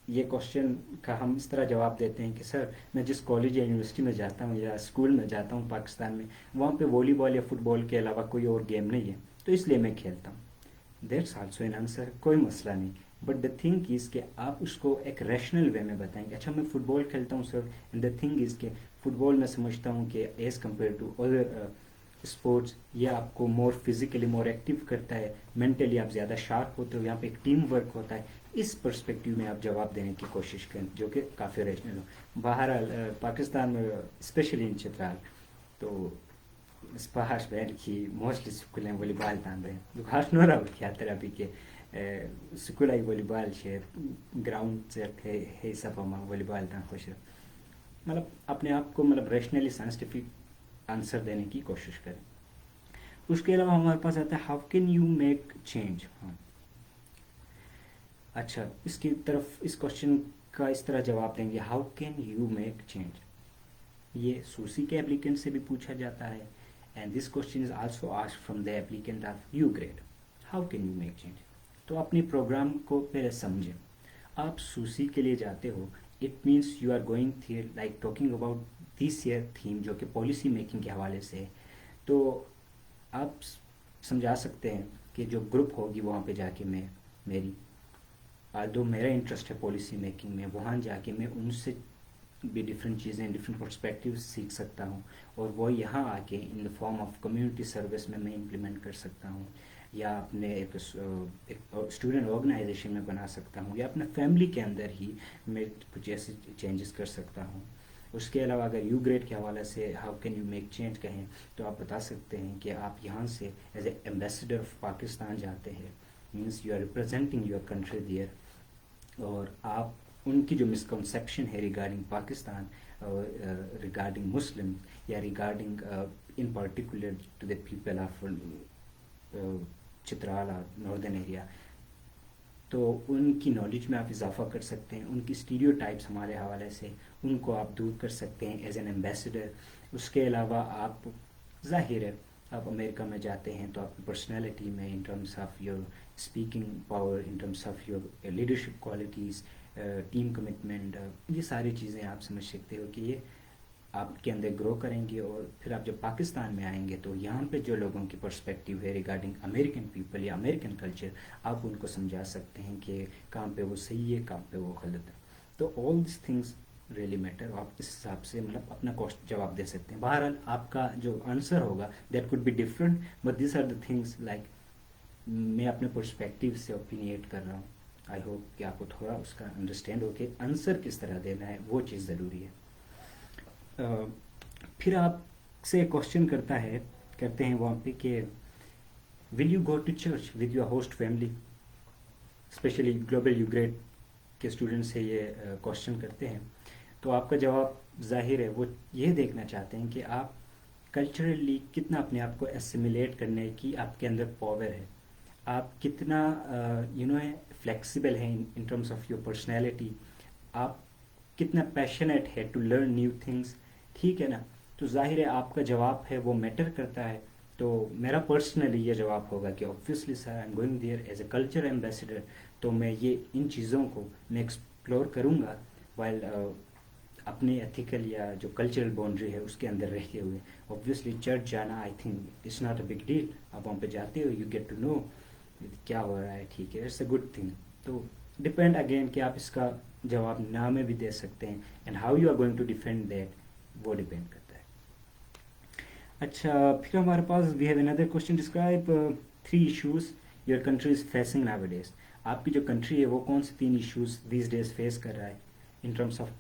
یہ کوشچن کا ہم اس طرح جواب دیتے ہیں کہ سر میں جس کالج یا یونیورسٹی میں جاتا ہوں یا اسکول میں جاتا ہوں پاکستان میں, وہاں پہ والی بال یا فٹ بال کے علاوہ کوئی اور گیم نہیں ہے, تو اس لیے میں کھیلتا ہوں. دیٹس آلسو این آنسر, کوئی مسئلہ نہیں. بٹ دا تھنگ از کہ آپ اس کو ایک ریشنل وے میں بتائیں گے. اچھا میں فٹ بال کھیلتا ہوں سر, اینڈ دا تھنگ از کہ فٹ بال میں سمجھتا ہوں کہ as compare to other sports یہ آپ کو مور فزیکلی مور ایکٹیو کرتا ہے, مینٹلی آپ زیادہ شارپ ہوتے ہو, یہاں پہ ایک ٹیم ورک ہوتا ہے. اس پرسپیکٹیو میں آپ جواب دینے کی کوشش کریں جو کہ کافی ریشنل ہو. بہرحال پاکستان میں اسپیشلی ان چترال تو پہاش بین کی موسٹلی سکولیں والی بال تان رہے ہیں خاص نہ رہا کیا طرح بھی کہ سکول آئی والی بال سے گراؤنڈ سے ہے سب ہم والی بال تان خوش رہے, مطلب اپنے آپ کو مطلب ریشنلی سائنسٹیفک آنسر دینے کی کوشش کریں. اس کے علاوہ ہمارے پاس آتا ہے how can you make change. اچھا اس کی طرف اس کوشچن کا اس طرح جواب دیں گے how can you make change. یہ سوسی کے اپلیکینٹ سے بھی پوچھا جاتا ہے, and this question is also asked from the applicant of U grad, how can you make change. تو اپنی پروگرام کو پہلے سمجھیں. آپ سوسی کے لیے جاتے ہو, it means you are going there like talking about this year theme جو کہ پالیسی میکنگ کے حوالے سے ہے. تو آپ سمجھا سکتے ہیں کہ جو گروپ ہوگی وہاں پہ جا کے میں میری جو میرا انٹرسٹ ہے پالیسی میکنگ میں, وہاں جا کے میں ان سے بھی ڈفرینٹ چیزیں ڈفرینٹ پرسپیکٹیو سیکھ سکتا ہوں, اور وہ یہاں آ کے in the form of community service میں امپلیمنٹ کر سکتا ہوں, یا اپنے ایک اسٹوڈنٹ آرگنائزیشن میں بنا سکتا ہوں, یا اپنے فیملی کے اندر ہی میں کچھ ایسے چینجز کر سکتا ہوں. اس کے علاوہ اگر یو گریڈ کے حوالے سے how can you make change کہیں تو آپ بتا سکتے ہیں کہ آپ یہاں سے as a ambassador of Pakistan جاتے ہیں, means you are representing your country there, اور آپ ان کی جو مسکنسیپشن ہے ریگارڈنگ پاکستان, ریگارڈنگ مسلم, یا regarding in particular to the people of Chitral اور ناردرن ایریا, تو ان کی نالج میں آپ اضافہ کر سکتے ہیں. ان کی اسٹیریو ٹائپس ہمارے حوالے سے ان کو آپ دور کر سکتے ہیں ایز این ایمبیسڈر. اس کے علاوہ آپ ظاہر ہے آپ امریکہ میں جاتے ہیں تو آپ کی پرسنالٹی میں ان terms of your speaking power, in terms of your leadership qualities, team commitment, یہ ساری چیزیں آپ سمجھ سکتے ہو کہ یہ آپ کے اندر گرو کریں گی. اور پھر آپ جب پاکستان میں آئیں گے تو یہاں پہ جو لوگوں کی پرسپیکٹیو ہے ریگارڈنگ امریکن پیپل یا امریکن کلچر، آپ ان کو سمجھا سکتے ہیں کہ کہاں پہ وہ صحیح ہے کہاں پہ وہ غلط ہے. تو آل دیس تھنگس ریئلی میٹر. آپ اس حساب سے مطلب اپنا جواب دے سکتے ہیں. بہرحال آپ کا جو آنسر ہوگا that could be different, but these are the things like میں اپنے پرسپیکٹیو سے اوپینیٹ کر رہا ہوں. آئی ہوپ کہ آپ کو تھوڑا اس کا انڈرسٹینڈ ہو کہ آنسر کس طرح دینا ہے، وہ چیز ضروری ہے. پھر آپ سے کوشچن کرتے ہیں وہاں پہ کہ will you go to church with your host family, especially global U grad کے اسٹوڈنٹ سے یہ کوشچن کرتے ہیں. تو آپ کا جواب ظاہر ہے وہ یہ دیکھنا چاہتے ہیں کہ آپ کلچرلی کتنا اپنے آپ کو ایسیمیلیٹ کرنے کی آپ کے اندر پاور ہے، آپ کتنا فلیکسیبل ہیں ان ٹرمس آف یور پرسنالٹی، آپ کتنا پیشنیٹ ہے ٹو لرن نیو تھنگس. ٹھیک ہے نا؟ تو ظاہر ہے آپ کا جواب ہے وہ میٹر کرتا ہے. تو میرا پرسنلی یہ جواب ہوگا کہ obviously sir I am going there as a culture ambassador. تو میں یہ ان چیزوں کو میں ایکسپلور کروں گا وائل اپنے ایتھیکل یا جو کلچرل باؤنڈری ہے اس کے اندر رہتے ہوئے. اوبویسلی چرچ جانا I think it's not a big deal. آپ وہاں پہ جاتے ہو، یو گیٹ ٹو نو کیا ہو رہا ہے. ٹھیک ہے، اٹس اے گڈ تھنگ. تو ڈپینڈ اگین کہ آپ اس کا جواب نہ میں بھی دے سکتے ہیں، and how you are going to defend that, وہ ڈپینڈ کرتا ہے. اچھا، پھر ہمارے پاس we have another question, describe 3 issues your country is facing nowadays. آپ کی جو کنٹری ہے وہ کون سے 3 ایشوز دیز ڈیز فیس کر رہا ہے؟ ان ٹرمس آف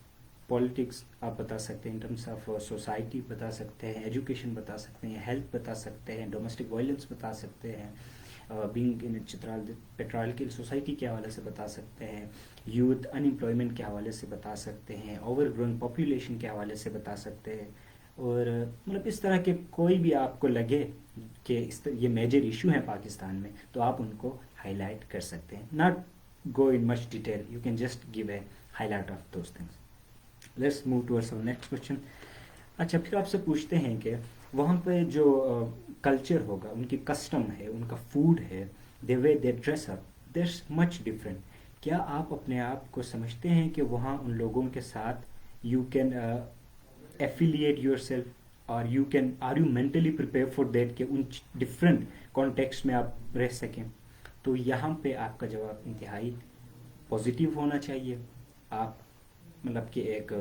پالیٹکس آپ بتا سکتے ہیں، ان ٹرمس آف سوسائٹی بتا سکتے ہیں، ایجوکیشن بتا سکتے ہیں، ہیلتھ بتا سکتے ہیں، ڈومیسٹک وائلنس بتا سکتے ہیں، بینگ ان چترال پیٹرالکل سوسائٹی کے حوالے سے بتا سکتے ہیں، یوتھ انمپلائمنٹ کے حوالے سے بتا سکتے ہیں، اوور گروئنگ پاپولیشن کے حوالے سے بتا سکتے ہیں. اور مطلب اس طرح کے کوئی بھی آپ کو لگے کہ یہ میجر ایشو ہیں پاکستان میں تو آپ ان کو ہائی لائٹ کر سکتے ہیں. Not go in much detail, you can just give a high light of those things. Let's move towards اور نیکسٹ کوشچن. اچھا، پھر آپ سے پوچھتے ہیں کہ وہاں پہ جو کلچر ہوگا، ان کی کسٹم ہے، ان کا فوڈ ہے، the way they dress up, that's much different. کیا آپ اپنے آپ کو سمجھتے ہیں کہ وہاں ان لوگوں کے ساتھ you can affiliate yourself, or you can are you mentally prepare for that کہ ان ڈفرینٹ کانٹیکسٹ میں آپ رہ سکیں؟ تو یہاں پہ آپ کا جواب انتہائی پازیٹیو ہونا چاہیے. آپ مطلب کہ ایک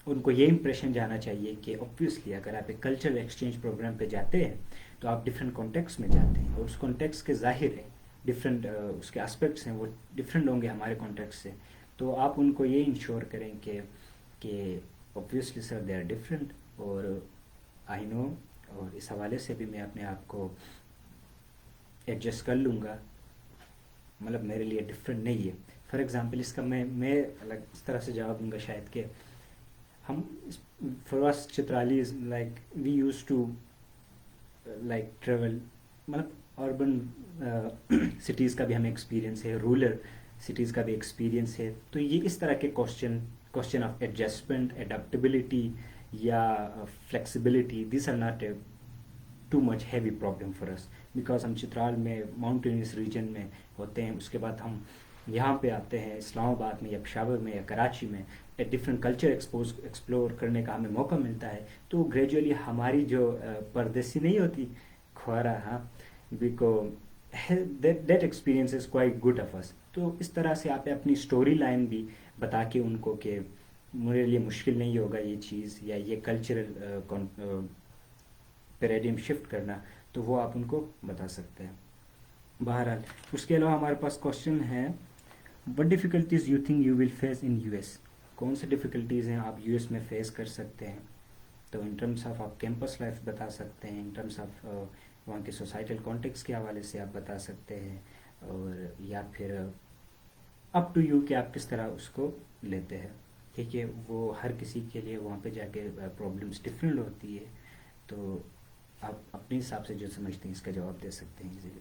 ان کو یہ امپریشن جانا چاہیے کہ اوبویسلی اگر آپ ایک کلچرل ایکسچینج پروگرام پہ جاتے ہیں تو آپ ڈفرینٹ کانٹیکس میں جاتے ہیں، اور اس کانٹیکس کے ظاہر ہے ڈفرینٹ اس کے اسپیکٹس ہیں وہ ڈفرینٹ ہوں گے ہمارے کانٹیکس سے. تو آپ ان کو یہ انشور کریں کہ obviously sir they are different, اور آئی نو، اور اس حوالے سے بھی میں اپنے آپ کو ایڈجسٹ کر لوں گا، مطلب میرے لیے ڈفرینٹ نہیں ہے. فار ایگزامپل اس کا میں الگ اس طرح سے جواب دوں گا شاید کہ ہم for us Chitralis like we used to like travel, مطلب اربن سٹیز کا بھی ہمیں ایکسپیرینس ہے، رورل سٹیز کا بھی ایکسپیرینس ہے. تو یہ اس طرح کے کوشچن آف ایڈجسٹمنٹ، اڈیپٹیبلٹی یا flexibility, these are not too much heavy problem for us, because ہم چترال میں ماؤنٹینس ریجن میں ہوتے ہیں. اس کے بعد ہم یہاں پہ آتے ہیں اسلام آباد میں یا پشاور میں یا کراچی میں، ایک ڈفرینٹ کلچر ایکسپلور کرنے کا ہمیں موقع ملتا ہے. تو گریجولی ہماری جو پردیسی نہیں ہوتی کھوارا، ہاں، because that experience is quite good of us. تو اس طرح سے آپ اپنی اسٹوری لائن بھی بتا کے ان کو کہ میرے لیے مشکل نہیں ہوگا یہ چیز یا یہ کلچرل پیراڈیم شفٹ کرنا، تو وہ آپ ان کو بتا سکتے ہیں. بہرحال اس کے علاوہ ہمارے پاس کوشچن ہے، what difficulties you think you will face in U S? کون سے ڈیفیکلٹیز ہیں آپ یو ایس میں فیس کر سکتے ہیں؟ تو ان ٹرمس آف آپ کیمپس لائف بتا سکتے ہیں، ان ٹرمس آف وہاں کے سوسائٹل کانٹیکس کے حوالے سے آپ بتا سکتے ہیں، اور یا پھر اپ ٹو یو کہ آپ کس طرح اس کو لیتے ہیں. ٹھیک ہے، وہ ہر کسی کے لیے وہاں پہ جا کے پرابلمس ڈفرینٹ ہوتی ہے. تو آپ اپنے حساب سے جو سمجھتے ہیں اس کا جواب دے سکتے ہیں easily.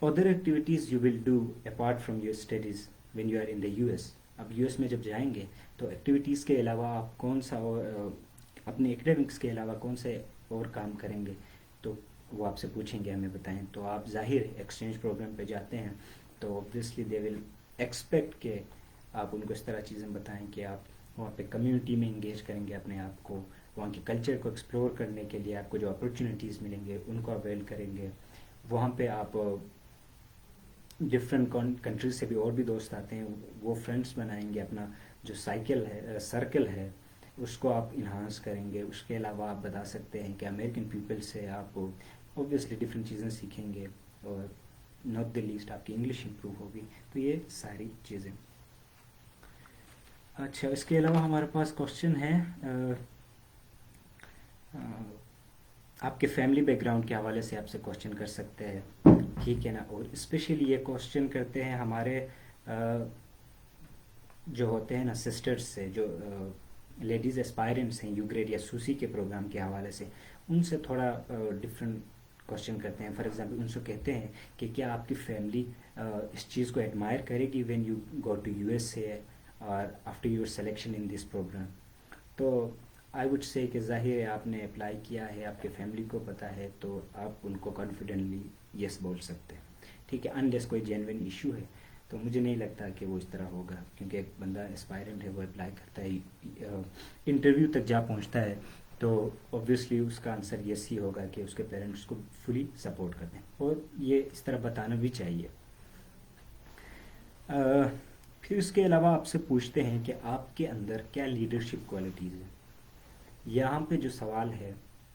Other activities you will do apart from your studies when you are in the U S. اب یو ایس میں جب جائیں گے تو ایکٹیویٹیز کے علاوہ آپ کون سا اور اپنے ایکڈیمکس کے علاوہ کون سے اور کام کریں گے؟ تو وہ آپ سے پوچھیں گے، ہمیں بتائیں. تو آپ ظاہر ایکسچینج پروگرام پہ جاتے ہیں تو obviously they will expect کہ آپ ان کو اس طرح چیزیں بتائیں کہ آپ وہاں پہ کمیونٹی میں انگیج کریں گے اپنے آپ کو, وہاں کے کلچر کو ایکسپلور کرنے کے لیے آپ کو جو اپرچونیٹیز ملیں گے ان کو اویل کریں گے. وہاں پہ آپ ڈفرینٹ کنٹریز سے بھی اور بھی دوست آتے ہیں, وہ فرینڈس بنائیں گے, اپنا جو سرکل ہے اس کو آپ انہانس کریں گے. اس کے علاوہ آپ بتا سکتے ہیں کہ امریکن پیپل سے آپ اوبویسلی ڈفرینٹ چیزیں سیکھیں گے, اور ناٹ دی لیسٹ آپ کی انگلش امپروو ہوگی. تو یہ ساری چیزیں. اچھا, اس کے علاوہ ہمارے پاس کوشچن ہے آپ کے فیملی بیک گراؤنڈ کے حوالے سے آپ سے کوشچن کر سکتے ہیں, ٹھیک ہے نا. اور اسپیشلی یہ کوشچن کرتے ہیں ہمارے جو ہوتے ہیں نا سسٹرز سے, جو لیڈیز اسپائرنٹس ہیں یو گریڈ یا سوسی کے پروگرام کے حوالے سے, ان سے تھوڑا ڈفرینٹ کوشچن کرتے ہیں. فار ایگزامپل ان سے کہتے ہیں کہ کیا آپ کی فیملی اس چیز کو ایڈمائر کرے گی when you go to U S A or after your selection in this programme. تو آئی وڈ سے کہ ظاہر ہے آپ نے اپلائی کیا ہے, آپ کے فیملی کو پتہ ہے, تو آپ ان کو کانفیڈنٹلی یس بول سکتے ہیں, ٹھیک ہے. انلیس کوئی جینوین ایشو ہے تو مجھے نہیں لگتا کہ وہ اس طرح ہوگا, کیونکہ ایک بندہ اسپائرنٹ ہے, وہ اپلائی کرتا ہے, انٹرویو تک جا پہنچتا ہے, تو اوبویسلی اس کا آنسر یس ہی ہوگا کہ اس کے پیرنٹس کو فلی سپورٹ کرتے ہیں, اور یہ اس طرح بتانا بھی چاہیے. پھر اس کے علاوہ آپ سے پوچھتے ہیں کہ آپ کے اندر کیا لیڈرشپ کوالٹیز ہیں. یہاں پہ جو سوال ہے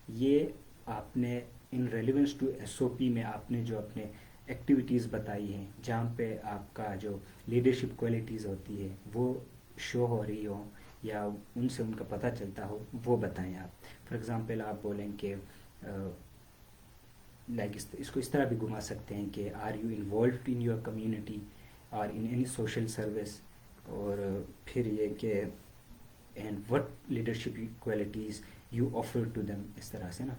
یہ آپ نے ان relevance to S O P میں آپ نے جو اپنے ایکٹیویٹیز بتائی ہیں جہاں پہ آپ کا جو لیڈرشپ کوالٹیز ہوتی ہے وہ شو ہو رہی ہوں یا ان سے ان کا پتہ چلتا ہو, وہ بتائیں آپ. فار ایگزامپل آپ بولیں کہ لائک اس کو اس طرح بھی گھما سکتے ہیں کہ are you involved in your community or in any social service, اور پھر یہ کہ and what leadership qualities you offer to them, اس طرح سے نا.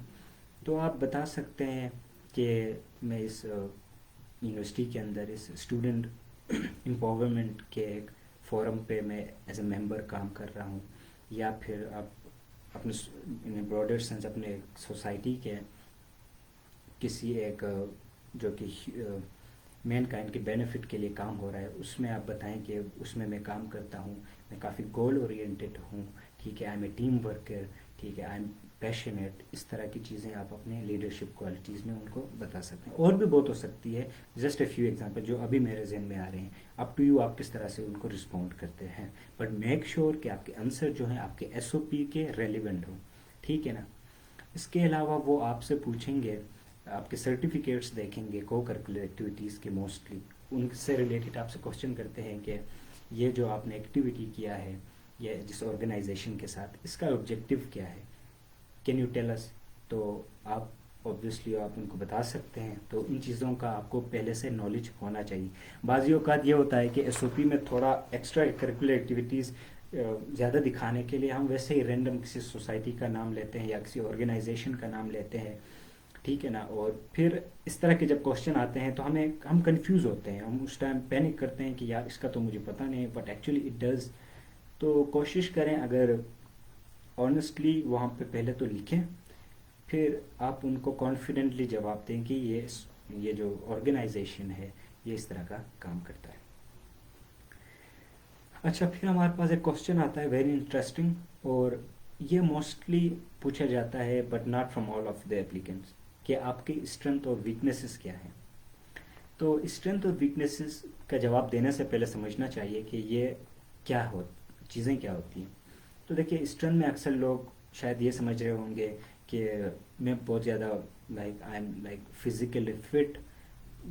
تو آپ بتا سکتے ہیں کہ میں اس یونیورسٹی کے اندر اس اسٹوڈنٹ امپاورمنٹ کے ایک فورم پہ میں ایز اے ممبر کام کر رہا ہوں, یا پھر آپ اپنے براڈر سینس اپنے سوسائٹی کے کسی ایک جو کہ مین کائنڈ کے بینیفٹ کے لیے کام ہو رہا ہے, اس میں آپ بتائیں کہ اس میں کام کرتا ہوں, میں کافی گول اورینٹیڈ ہوں, ٹھیک ہے, I am a team worker, ٹھیک ہے, آئی ایم پیشنیٹ. اس طرح کی چیزیں آپ اپنے لیڈرشپ کوالٹیز میں ان کو بتا سکتے ہیں. اور بھی بہت ہو سکتی ہے, جسٹ اے فیو ایگزامپل جو ابھی میرے ذہن میں آ رہے ہیں. اپ ٹو یو آپ کس طرح سے ان کو رسپونڈ کرتے ہیں, بٹ میک شیور کہ آپ کے آنسر جو ہیں آپ کے ایس او پی کے ریلیونٹ ہوں, ٹھیک ہے نا. اس کے علاوہ وہ آپ سے پوچھیں گے, آپ کے سرٹیفکیٹس دیکھیں گے کو کریکولر ایکٹیویٹیز کے, موسٹلی ان سے ریلیٹڈ آپ سے کوشچن کرتے ہیں کہ یہ جو آپ نے ایکٹیویٹی کیا ہے یا جس آرگنائزیشن کے ساتھ, اس کا آبجیکٹیو کیا ہے, کین یو ٹیل اس. تو آپ اوبویسلی آپ ان کو بتا سکتے ہیں. تو ان چیزوں کا آپ کو پہلے سے نالج ہونا چاہیے. بعض اوقات یہ ہوتا ہے کہ ایس او پی میں تھوڑا ایکسٹرا کریکولر ایکٹیویٹیز زیادہ دکھانے کے لیے ہم ویسے ہی رینڈم کسی سوسائٹی کا نام لیتے ہیں یا کسی آرگنائزیشن کا نام لیتے ہیں, ٹھیک ہے نا. اور پھر اس طرح کے جب کوشچن آتے ہیں تو ہم کنفیوز ہوتے ہیں, ہم اس ٹائم پینک کرتے ہیں کہ یار اس کا تو مجھے پتہ نہیں, بٹ ایکچولی اٹ ڈز. تو کوشش کریں اگر آنیسٹلی وہاں پہ پہلے تو لکھیں, پھر آپ ان کو کانفیڈنٹلی جواب دیں کہ یہ جو آرگنائزیشن ہے یہ اس طرح کا کام کرتا ہے. اچھا, پھر ہمارے پاس ایک کوشچن آتا ہے ویری انٹرسٹنگ, اور یہ موسٹلی پوچھا جاتا ہے but not from all of the applicants, کہ آپ کی اسٹرینتھ اور ویکنیسز کیا ہیں. تو اسٹرینتھ اور ویکنیسز کا جواب دینے سے پہلے سمجھنا چاہیے کہ یہ کیا چیزیں کیا ہوتی ہیں. تو دیکھیے, اسٹرینتھ میں اکثر لوگ شاید یہ سمجھ رہے ہوں گے کہ میں بہت زیادہ like I am like physically fit,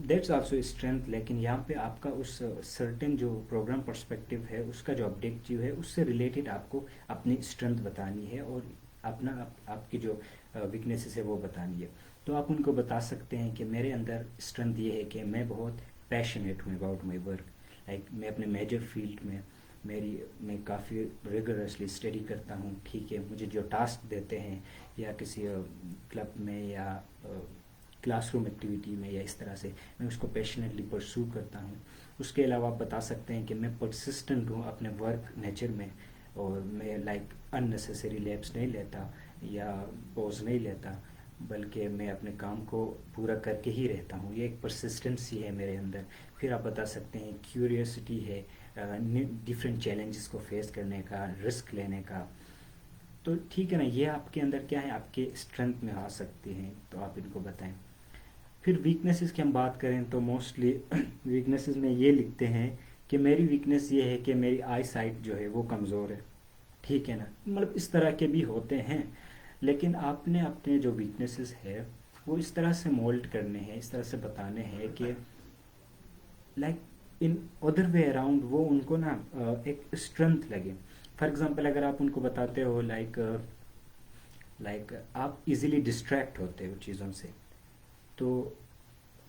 that's also strength. لیکن یہاں پہ آپ کا اس سرٹن جو پروگرام پرسپیکٹیو ہے, اس کا جو آبجیکٹیو ہے, اس سے ریلیٹڈ آپ کو اپنی اسٹرینتھ بتانی ہے اور آپ کی جو ویکنیسز ہے وہ بتانی ہے. تو آپ ان کو بتا سکتے ہیں کہ میرے اندر اسٹرینتھ یہ ہے کہ میں بہت پیشنیٹ ہوں اباؤٹ مائی ورک, لائک میں اپنے میجر فیلڈ میں میں کافی ریگولرسلی اسٹڈی کرتا ہوں, ٹھیک ہے. مجھے جو ٹاسک دیتے ہیں یا کسی کلب میں یا کلاس روم ایکٹیویٹی میں یا اس طرح سے, میں اس کو پیشنیٹلی پرسو کرتا ہوں. اس کے علاوہ آپ بتا سکتے ہیں کہ میں پرسسٹنٹ ہوں اپنے ورک نیچر میں, اور میں لائک ان نیسیسری لیپس نہیں لیتا یا پوز نہیں لیتا. بلکہ میں اپنے کام کو پورا کر کے ہی رہتا ہوں. یہ ایک پرسسٹنسی ہے میرے اندر. پھر آپ بتا سکتے ہیں کیوریوسٹی ہے, ڈفرینٹ چیلنجز کو فیس کرنے کا, رسک لینے کا. تو ٹھیک ہے نا, یہ آپ کے اندر کیا ہے, آپ کے اسٹرینتھ میں آ سکتے ہیں, تو آپ ان کو بتائیں. پھر ویکنیسز کی ہم بات کریں تو موسٹلی ویکنیسز میں یہ لکھتے ہیں کہ میری ویکنیس یہ ہے کہ میری آئی سائٹ جو ہے وہ کمزور ہے. ٹھیک ہے نا, مطلب اس طرح کے بھی ہوتے ہیں. لیکن آپ نے اپنے جو ویکنیسز ہے وہ اس طرح سے مولڈ کرنے ہیں, اس طرح سے بتانے ہیں کہ لائک ان ادر وے اراؤنڈ وہ ان کو نا ایک اسٹرینتھ لگے. فار ایگزامپل اگر آپ ان کو بتاتے ہو لائک آپ ایزیلی ڈسٹریکٹ ہوتے ہو چیزوں سے, تو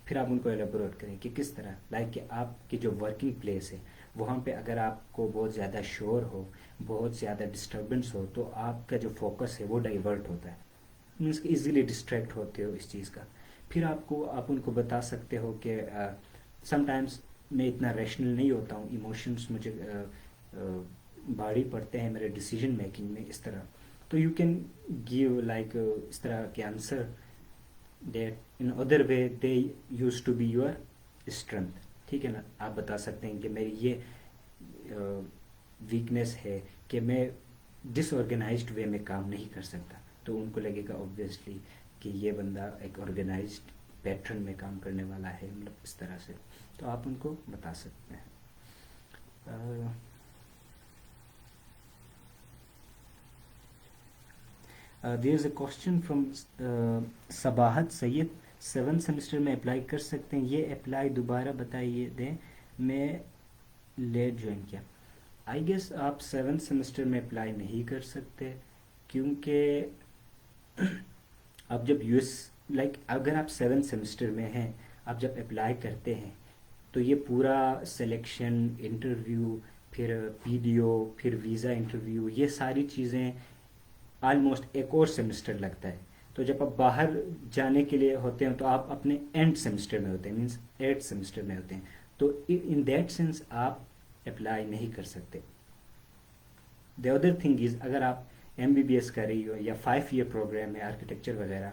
پھر آپ ان کو ایلیبوریٹ کریں کہ کس طرح. لائک کہ آپ کی جو ورکنگ پلیس ہے وہاں پہ اگر آپ کو بہت زیادہ شور ہو, بہت زیادہ ڈسٹربنس ہو, تو آپ کا جو فوکس ہے وہ ڈائیورٹ ہوتا ہے, مینس کہ ایزیلی ڈسٹریکٹ ہوتے ہو اس چیز کا. پھر آپ ان کو بتا سکتے ہو کہ سم ٹائمس میں اتنا ریشنل نہیں ہوتا ہوں, ایموشنس مجھے بھاری پڑتے ہیں میرے ڈیسیجن میکنگ میں, اس طرح. تو یو کین گیو لائک اس طرح کے answer that in other way they use to be your strength. ٹھیک ہے نا, آپ بتا سکتے ہیں کہ میری یہ ویکنیس ہے کہ میں ڈس آرگنائزڈ وے میں کام نہیں کر سکتا. تو ان کو لگے گا اوبویسلی کہ یہ بندہ ایک آرگنائزڈ پیٹرن میں کام کرنے والا ہے, مطلب اس طرح سے. تو آپ ان کو بتا سکتے ہیں. There is a question from Sabahat Syed, 7 semester میں اپلائی کر سکتے ہیں, یہ اپلائی دوبارہ بتائیے دیں, میں لیٹ جوائن کیا. آئی گیس آپ 7 سیمسٹر میں اپلائی نہیں کر سکتے, کیونکہ اب جب یو ایس لائک اگر آپ 7 سیمسٹر میں ہیں, آپ جب اپلائی کرتے ہیں تو یہ پورا سلیکشن, انٹرویو, پھر پی ڈی او, پھر ویزا انٹرویو, یہ ساری چیزیں آلموسٹ ایک اور سیمسٹر لگتا ہے. تو جب آپ باہر جانے کے لیے ہوتے ہیں تو آپ اپنے اینڈ سیمسٹر میں ہوتے ہیں, مینس 8 سیمسٹر میں ہوتے ہیں. تو ان دیٹ سینس آپ اپلائی نہیں کر سکتے. دی ادر تھنگ از اگر آپ ایم بی بی ایس کر رہی ہو یا 5 ایئر پروگرام ہے آرکیٹیکچر وغیرہ,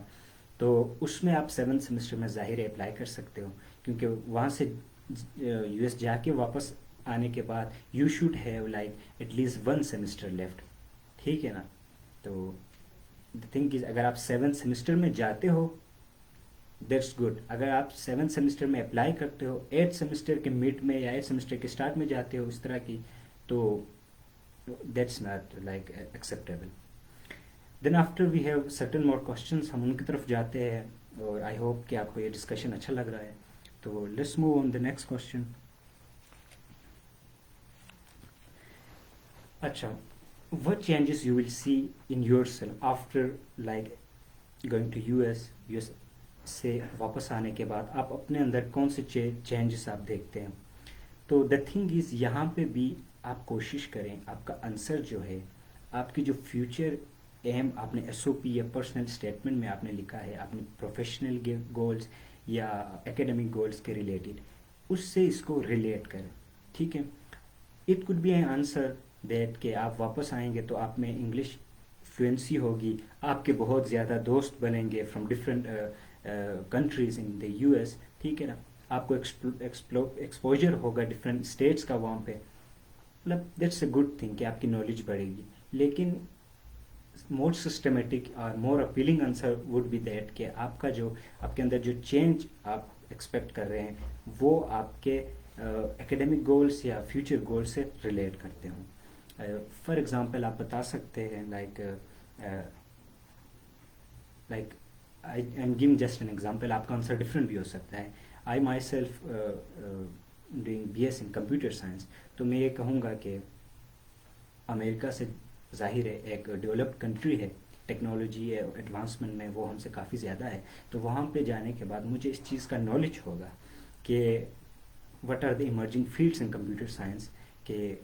تو اس میں آپ 7 سیمسٹر میں ظاہر ہے اپلائی کر سکتے ہو, کیونکہ وہاں سے یو ایس جا کے واپس آنے کے بعد you should have like at least 1 semester left. ٹھیک ہے نا. تو the thing is اگر آپ 7 سیمسٹر میں جاتے ہو دیٹس گڈ. اگر آپ 7 سیمسٹر میں اپلائی کرتے ہو, 8 سیمسٹر کے مڈ میں یا 8 سیمسٹر کے اسٹارٹ میں جاتے ہو اس طرح کی, تو that's not like acceptable. Then after we have certain more questions, ہم ان کی طرف جاتے ہیں, اور آئی ہوپ کہ آپ کو یہ ڈسکشن اچھا لگ رہا ہے. تو let's move on the next question. اچھا, what changes you will see in yourself after like going to US سے واپس آنے کے بعد آپ اپنے اندر کون سے چینجز آپ دیکھتے ہیں. تو دا تھنگ از یہاں پہ بھی آپ کوشش کریں, آپ کا آنسر جو ہے, آپ کی جو فیوچر ایم آپ نے ایس او پی یا پرسنل اسٹیٹمنٹ میں آپ نے لکھا ہے, اپنے پروفیشنل گولز یا اکیڈمک گولز کے ریلیٹڈ, اس سے اس کو ریلیٹ کریں. ٹھیک ہے. It could be an answer that کہ آپ واپس آئیں گے تو آپ میں انگلش فلوئنسی ہوگی, آپ کے بہت زیادہ دوست بنیں گے from different countries in the U S. ٹھیک ہے نا. آپ کو ایکسپوجر ہوگا ڈفرینٹ اسٹیٹس کا وہاں پہ, مطلب دیٹس اے گڈ تھنگ کہ آپ کی نالج بڑھے گی. لیکن مور سسٹمیٹک اور more appealing answer would be that کہ آپ کا جو آپ کے اندر جو چینج آپ ایکسپیکٹ کر رہے ہیں وہ آپ کے ایکیڈمک گولس یا فیوچر گول سے ریلیٹ کرتے ہوں. فار ایگزامپل آپ بتا سکتے ہیں like I am giving just an example, آپ کا آنسر ڈفرینٹ بھی ہو سکتا ہے. آئی my self doing B S in computer science, تو میں یہ کہوں گا کہ امریکہ سے ظاہر ہے ایک ڈیولپڈ کنٹری ہے, ٹیکنالوجی ایڈوانسمنٹ میں وہ ہم سے کافی زیادہ ہے. تو وہاں پہ جانے کے بعد مجھے اس چیز کا نالج ہوگا کہ what are the emerging fields in computer science, کہ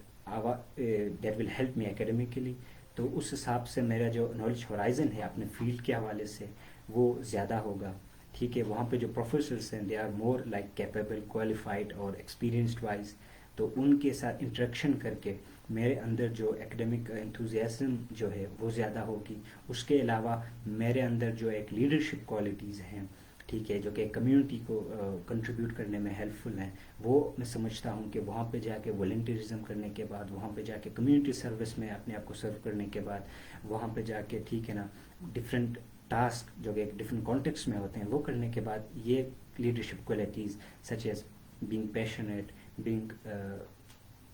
that will help me academically. تو اس حساب سے میرا جو نالج ہورائزن ہے اپنے فیلڈ کے حوالے سے وہ زیادہ ہوگا. ٹھیک ہے. وہاں پہ جو پروفیسرس ہیں they are more like capable, qualified اور ایکسپیرینسڈ وائز. تو ان کے ساتھ انٹریکشن کر کے میرے اندر جو ایکڈیمک انتھوزیازم جو ہے وہ زیادہ ہوگی. اس کے علاوہ میرے اندر جو ایک لیڈرشپ کوالٹیز ہیں, ٹھیک ہے, جو کہ کمیونٹی کو کنٹریبیوٹ کرنے میں ہیلپ فل ہیں, وہ میں سمجھتا ہوں کہ وہاں پہ جا کے والنٹیرزم کرنے کے بعد, وہاں پہ جا کے کمیونٹی سروس میں اپنے آپ کو سرو کرنے کے بعد, وہاں پہ جا کے, ٹھیک ہے نا, ڈفرینٹ ٹاسک جو کہ ایک ڈفرینٹ کانٹیکس میں ہوتے ہیں وہ کرنے کے بعد, یہ leadership qualities such as being passionate, being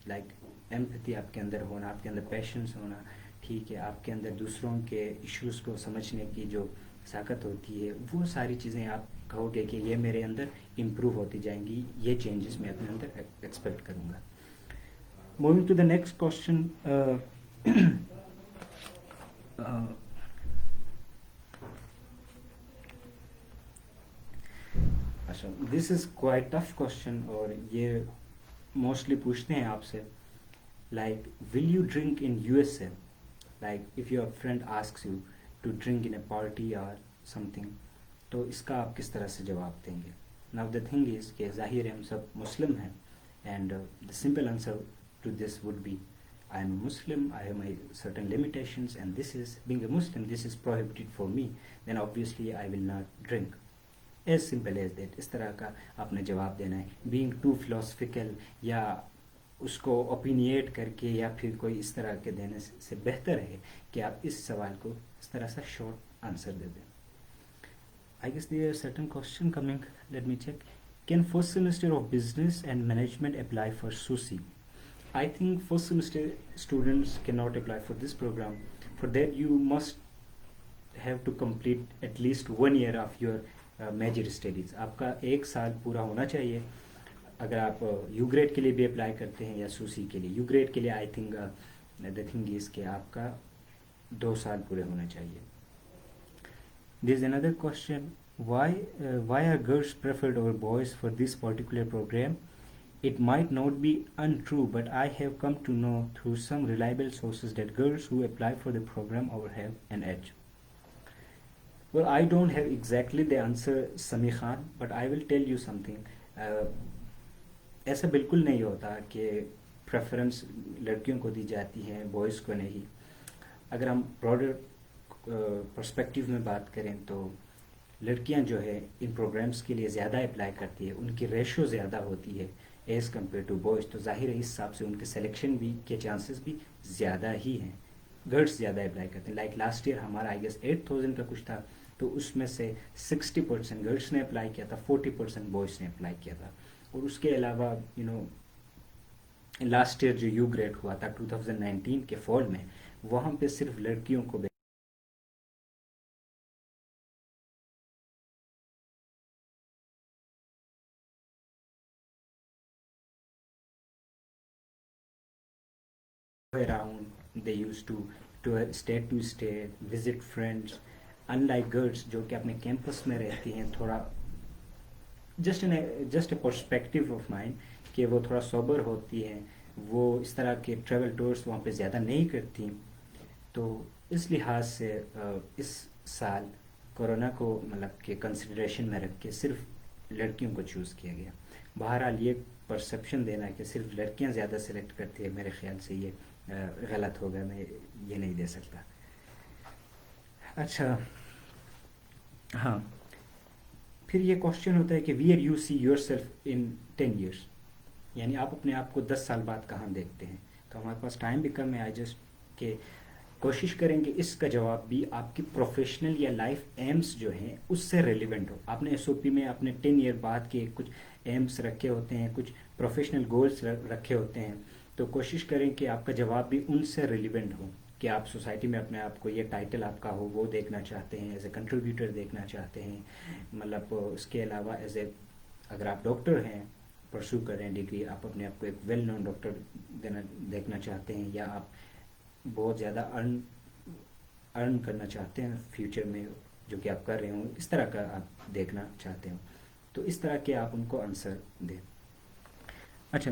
like empathy آپ کے اندر ہونا, آپ کے اندر پیشنس ہونا, ٹھیک ہے, آپ کے اندر دوسروں کے ایشوز کو سمجھنے کی جو طاقت ہوتی ہے, وہ ساری چیزیں آپ کہو گے کہ یہ میرے اندر امپروو ہوتی جائیں گی, یہ چینجز میں اپنے اندر ایکسپیکٹ کروں گا. Moving to the next question. اچھا, this is quite tough question, اور یہ موسٹلی پوچھتے ہیں آپ سے, like will you drink in U S A, like if your friend asks you to drink in a party or some thing, تو اس کا آپ کس طرح سے جواب دیں گے. ناؤ دا تھنگ از کہ ظاہر ہے ہم سب مسلم ہیں, and the simple answer to this would be I am a Muslim, I have my certain limitations, and this is, being a Muslim, this is prohibited for me, then obviously I will not drink. As simple as that. اس طرح کا آپ نے جواب دینا ہے. Being too philosophical یا اس کو opinionate کر کے یا پھر کوئی اس طرح کے دینے سے بہتر ہے کہ آپ اس سوال کو اس طرح سے short answer دے دیں. I guess there are certain question coming. Let me check. Can first semester of business and management apply for SUSI? I think first semester students cannot apply for this program. For that you must have to complete at least 1 year of your major studies. آپ کا 1 سال پورا ہونا چاہیے اگر آپ you grad کے لیے بھی اپلائی کرتے ہیں یا سوسی کے لیے. یو گریڈ کے لیے آئی تھنک دا تھنگ از کہ آپ کا 2 سال پورے ہونا چاہیے. There is another question. Why are girls preferred over boys for this particular program? It might not be untrue, but I have come to know through some reliable sources that girls who apply for the program over have an edge. Well, I don't have exactly the answer, Sami Khan, but I will tell you something. ایسا بالکل نہیں ہوتا کہ preference لڑکیوں کو دی جاتی ہے, boys کو نہیں. اگر ہم براڈر پرسپیکٹیو میں بات کریں تو لڑکیاں جو ہے ان پروگرامز کے لیے زیادہ اپلائی کرتی ہے, ان کی ریشو زیادہ ہوتی ہے ایز کمپیئر ٹو بوائز, تو ظاہر ہے اس حساب سے ان کے سلیکشن بھی کے چانسز بھی زیادہ ہی ہیں. گرلس زیادہ اپلائی کرتے ہیں. لائک لاسٹ ایئر ہمارا آئی گیس 8000 کا کچھ تھا, تو اس میں سے 60% گرلس نے اپلائی کیا تھا, 40% بوائز نے اپلائی کیا تھا. اور اس کے علاوہ لاسٹ ایئر جو یو گریڈ ہوا تھا 2019 کے فال میں, وہاں پہ صرف لڑکیوں کو around, they used to state to state visit friends, unlike girls جو کہ اپنے کیمپس میں رہتی ہیں, تھوڑا just a perspective of mind کہ وہ تھوڑا سوبر ہوتی ہیں, وہ اس طرح کے ٹریول ٹورس وہاں پہ زیادہ نہیں کرتی. تو اس لحاظ سے اس سال کورونا کو مطلب کہ کنسیڈریشن میں رکھ کے صرف لڑکیوں کو چوز کیا گیا. بہرحال یہ پرسیپشن دینا کہ صرف لڑکیاں زیادہ سلیکٹ کرتی ہے, میرے خیال سے یہ غلط ہوگا, میں یہ نہیں دے سکتا. اچھا ہاں, پھر یہ کوشچن ہوتا ہے کہ where you see your self in 10 years, یعنی آپ اپنے آپ کو 10 سال بعد کہاں دیکھتے ہیں. تو ہمارے پاس ٹائم بھی کم ہے, آئی جسٹ کہ کوشش کریں کہ اس کا جواب بھی آپ کی پروفیشنل یا لائف ایمس جو ہیں اس سے ریلیونٹ ہو. آپ نے ایس او پی میں اپنے 10 year بعد کے کچھ ایمس رکھے ہوتے ہیں, کچھ پروفیشنل گولس رکھے ہوتے ہیں, تو کوشش کریں کہ آپ کا جواب بھی ان سے ریلیونٹ ہو کہ آپ سوسائٹی میں اپنے آپ کو, یہ ٹائٹل آپ کا ہو وہ دیکھنا چاہتے ہیں, ایز اے کنٹریبیوٹر دیکھنا چاہتے ہیں, مطلب اس کے علاوہ ایز اے اگر آپ ڈاکٹر ہیں پرسو کریں ڈگری, آپ اپنے آپ کو ایک ویل نون ڈاکٹر دیکھنا چاہتے ہیں, یا آپ بہت زیادہ ارن کرنا چاہتے ہیں فیوچر میں جو کہ آپ کر رہے ہوں, اس طرح کا آپ دیکھنا چاہتے ہوں, تو اس طرح کے آپ ان کو آنسر دیں. اچھا,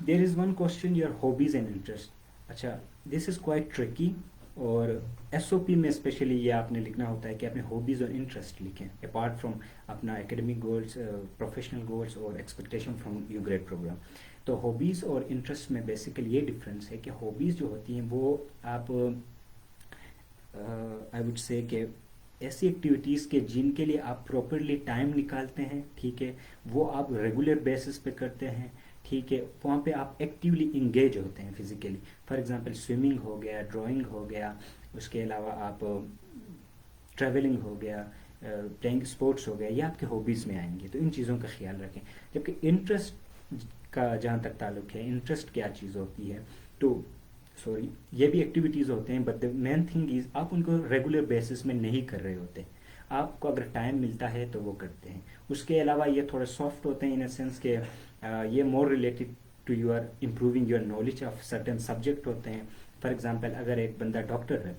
there is one question your hobbies and interest. اچھا, دس از کوائٹ ٹرکی, اور ایس او پی میں اسپیشلی یہ آپ نے لکھنا ہوتا ہے کہ اپنے ہابیز اور انٹرسٹ لکھیں اپارٹ فرام اپنا اکیڈمک گولس, پروفیشنل گولس اور expectation from U grad program. تو ہابیز اور انٹرسٹ میں بیسیکلی یہ ڈفرینس ہے کہ ہابیز جو ہوتی ہیں وہ آپ آئی وڈ سے کہ ایسی ایکٹیویٹیز کے جن کے لیے آپ پراپرلی ٹائم نکالتے ہیں، ٹھیک ہے، وہ آپ ریگولر بیسس پہ کرتے ہیں، ٹھیک ہے، وہاں پہ آپ ایکٹیولی انگیج ہوتے ہیں فزیکلی. فار ایگزامپل سوئمنگ ہو گیا، ڈرائنگ ہو گیا، اس کے علاوہ آپ ٹریولنگ ہو گیا، پلینگ اسپورٹس ہو گیا، یہ آپ کے ہابیز میں آئیں گے. تو ان چیزوں کا خیال رکھیں. جبکہ انٹرسٹ کا جہاں تک تعلق ہے، انٹرسٹ کیا چیز ہوتی ہے، تو سوری یہ بھی ایکٹیویٹیز ہوتے ہیں، but the main thing is آپ ان کو ریگولر بیسس میں نہیں کر رہے ہوتے. آپ کو اگر ٹائم ملتا ہے تو وہ کرتے ہیں. اس کے علاوہ یہ تھوڑے سافٹ ہوتے ہیں ان اے سینس کہ یہ more related to your improving your knowledge of certain subject ہوتے ہیں. فار ایگزامپل اگر ایک بندہ ڈاکٹر ہے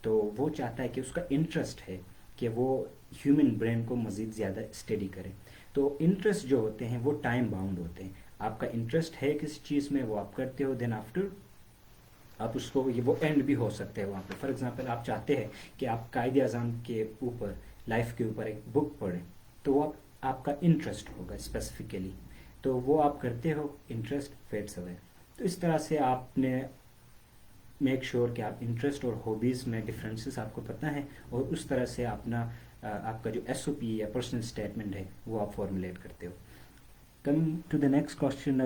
تو وہ چاہتا ہے کہ اس کا انٹرسٹ ہے کہ وہ ہیومن برین کو مزید زیادہ اسٹڈی کرے. تو انٹرسٹ جو ہوتے ہیں وہ ٹائم باؤنڈ ہوتے ہیں. آپ کا انٹرسٹ ہے کسی چیز میں، وہ آپ کرتے ہو، دین آفٹر آپ اس کو وہ اینڈ بھی ہو سکتے ہیں وہاں پہ. فار ایگزامپل آپ چاہتے ہیں کہ آپ قائد اعظم کے اوپر، لائف کے اوپر ایک بک پڑھیں، تو وہ آپ کا انٹرسٹ ہوگا اسپیسیفکلی، تو وہ آپ کرتے ہو، انٹرسٹ فیڈس اوے. تو اس طرح سے آپ نے میک شیور کہ آپ انٹرسٹ اور ہابیز میں ڈفرینسز آپ کو پتہ ہیں، اور اس طرح سے اپنا آپ کا جو ایس او پی یا پرسنل اسٹیٹمنٹ ہے وہ آپ فارمولیٹ کرتے ہو. Coming to the next question.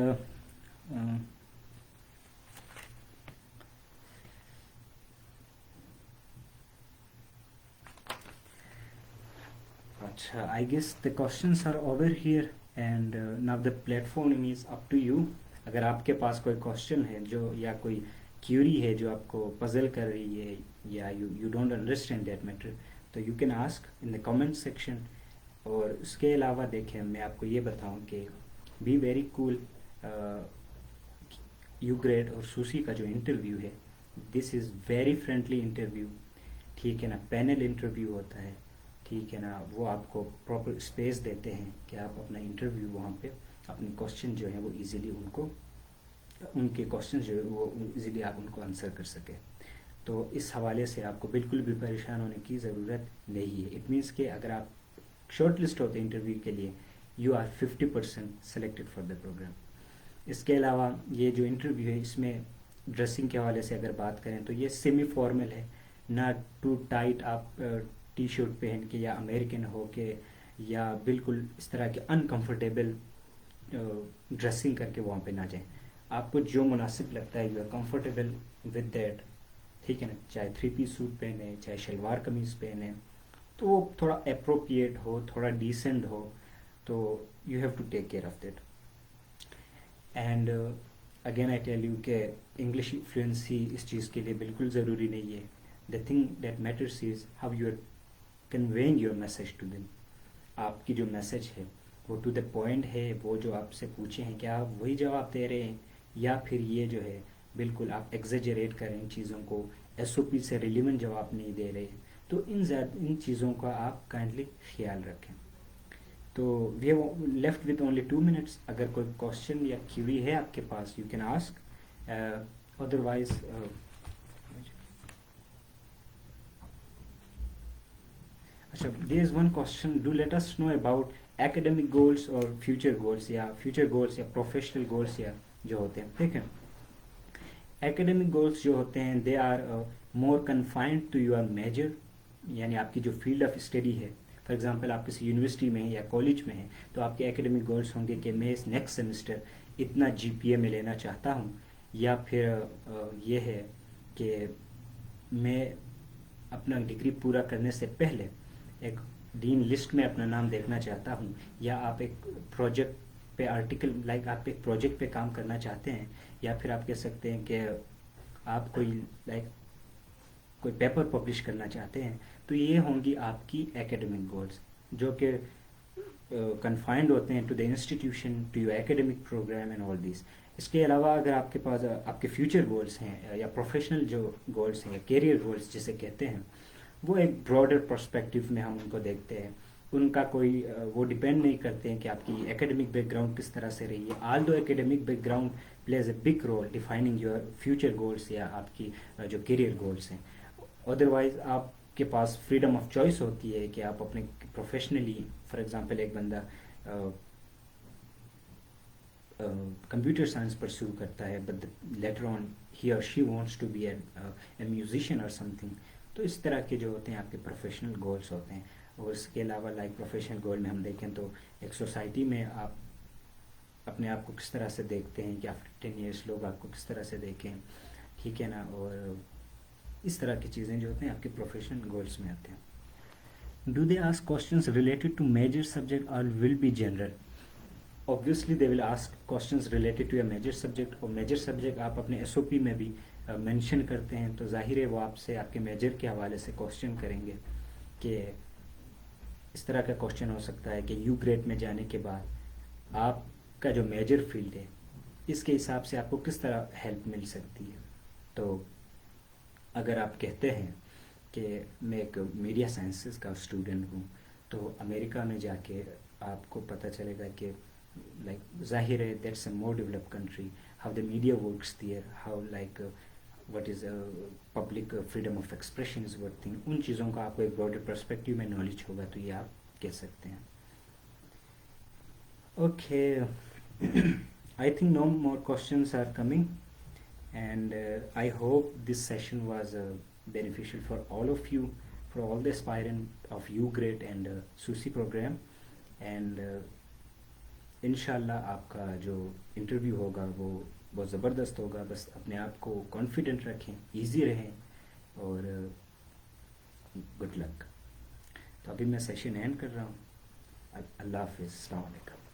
Acha, I guess the questions are over here and now the platform is up to you. اگر آپ کے پاس کوئی کوشچن ہے جو یا کوئی کیوری ہے جو آپ کو پزل کر رہی ہے یا you don't understand that matter, تو you can ask in the comment section. اور اس کے علاوہ دیکھیں میں آپ کو یہ بتاؤں کہ be very cool. U grad اور سوسی کا جو انٹرویو ہے، this is very friendly interview, ٹھیک ہے نا، پینل انٹرویو ہوتا ہے، ٹھیک ہے نا. وہ آپ کو پراپر اسپیس دیتے ہیں کہ آپ اپنا انٹرویو وہاں پہ اپنے کوشچن جو ہیں وہ ایزیلی ان کے کوشچن جو ہے وہ ایزیلی آپ ان کو آنسر کر سکیں. تو اس حوالے سے آپ کو بالکل بھی پریشان ہونے کی ضرورت نہیں ہے. اٹ مینس کہ اگر آپ شارٹ لسٹ ہوتے ہیں انٹرویو کے لیے، you are 50% selected for the program. اس کے علاوہ یہ جو انٹرویو ہے اس میں ڈریسنگ کے حوالے سے اگر بات کریں تو یہ سیمی فارمل ہے، نہ ٹو ٹائٹ آپ ٹی شرٹ پہن کے یا امریکن ہو کے یا بالکل اس طرح کے انکمفرٹیبل ڈریسنگ کر کے وہاں پہ نہ جائیں. آپ کو جو مناسب لگتا ہے you are comfortable with that, ٹھیک ہے نا. چاہے 3 پیس سوٹ پہنے، چاہے شلوار قمیض پہنے، تو وہ تھوڑا اپروپریٹ ہو، تھوڑا ڈیسنٹ ہو، تو you have to take care of that. And again I tell you کہ انگلش فلوئنسی اس چیز کے لیے بالکل ضروری نہیں ہے. The thing that matters is how you are conveying your message to them. آپ کی جو میسج ہے وہ ٹو دا پوائنٹ ہے، وہ جو آپ سے پوچھے ہیں کیا آپ وہی جواب دے رہے ہیں، یا پھر یہ جو ہے بالکل آپ ایگزیجریٹ کریں ان چیزوں کو، ایس او پی سے ریلیونٹ جواب نہیں دے رہے. تو ان چیزوں کا آپ کائنڈلی خیال رکھیں. تو we have left with only 2 minutes. اگر کوئی کوشچن یا کیوری ہے آپ کے پاس، یو کین آسک. ادروائز اچھا، there is one question, do let us know about academic goals اور فیوچر گولس یا پروفیشنل گولس یا جو ہوتے ہیں. ٹھیک ہے، ایکیڈیمک گولس جو ہوتے ہیں they are more confined to your major, یعنی آپ کی جو فیلڈ آف اسٹڈی ہے. فار ایگزامپل آپ کسی یونیورسٹی میں ہیں یا کالج میں ہیں تو آپ کے ایکیڈیمک گولس ہوں گے کہ میں اس نیکسٹ سیمسٹر اتنا جی پی اے میں لینا چاہتا ہوں، یا پھر یہ ہے کہ میں اپنا ڈگری پورا کرنے سے پہلے ایک ڈین لسٹ میں اپنا نام دیکھنا چاہتا ہوں. یا آپ ایک پروجیکٹ پہ آپ ایک پروجیکٹ پہ کام کرنا چاہتے ہیں، یا پھر آپ کہہ سکتے ہیں کہ آپ کوئی پیپر پبلش کرنا چاہتے ہیں. تو یہ ہوں گی آپ کی ایکیڈیمک گولس جو کہ کنفائنڈ ہوتے ہیں to the institution, to your academic program and all these. اس کے علاوہ اگر آپ کے پاس آپ کے فیوچر گولس ہیں یا پروفیشنل جو گولس ہیں یا کیریئر گولس جسے کہتے ہیں، وہ ایک براڈر پرسپیکٹیو میں ہم ان کو دیکھتے ہیں. ان کا کوئی وہ ڈپینڈ نہیں کرتے ہیں کہ آپ کی ایکیڈیمک بیک گراؤنڈ کس طرح سے رہی ہے. Although academic background plays a big role defining your future goals یا آپ کی جو کیریئر گولس ہیں. ادروائز آپ کے پاس فریڈم آف چوائس ہوتی ہے کہ آپ اپنے پروفیشنلی، فار ایگزامپل ایک بندہ computer science pursue کرتا ہے but later on he or she wants to be a musician or something. تو اس طرح کے جو ہوتے ہیں آپ کے پروفیشنل گولس ہوتے ہیں. اور اس کے علاوہ لائک پروفیشنل گول میں ہم دیکھیں تو ایک سوسائٹی میں آپ اپنے آپ کو کس طرح سے دیکھتے ہیں کہ آفٹر 10 ایئرس لوگ آپ کو کس طرح سے دیکھیں, ٹھیک ہے نا. اور اس طرح کی چیزیں جو ہوتے ہیں آپ کے پروفیشنل گولس میں آتے ہیں. Do they ask questions related to major subject or will be general? Obviously they will ask questions related to a major subject, اور major subject آپ اپنے ایس او پی میں بھی مینشن کرتے ہیں, تو ظاہر ہے وہ آپ سے آپ کے میجر کے حوالے سے کوشچن کریں گے کہ اس طرح کا کوشچن ہو سکتا ہے کہ یو گریڈ میں جانے کے بعد آپ کا جو میجر فیلڈ ہے اس کے حساب سے آپ کو کس طرح ہیلپ مل سکتی ہے. تو اگر آپ کہتے ہیں کہ میں ایک میڈیا سائنسز کا اسٹوڈنٹ ہوں, تو امریکہ میں جا کے آپ کو پتہ چلے گا کہ لائک ظاہر ہے that's a more develop country, how the media works there, how like what is public freedom of expression is what thing. ان چیزوں کا آپ کو ایک براڈر پرسپیکٹیو میں نالج ہوگا تو یہ آپ کہہ سکتے ہیں. Okay, I think no more questions are coming, and I hope this session was beneficial for all of you, for all the aspirant of U grade and SUSI program, and انشاءاللہ آپ کا جو انٹرویو ہوگا وہ بہت زبردست ہوگا. بس اپنے آپ کو کانفیڈنٹ رکھیں, ایزی رہیں, اور گڈ لک. تو ابھی میں سیشن اینڈ کر رہا ہوں. اللہ حافظ, السلام علیکم.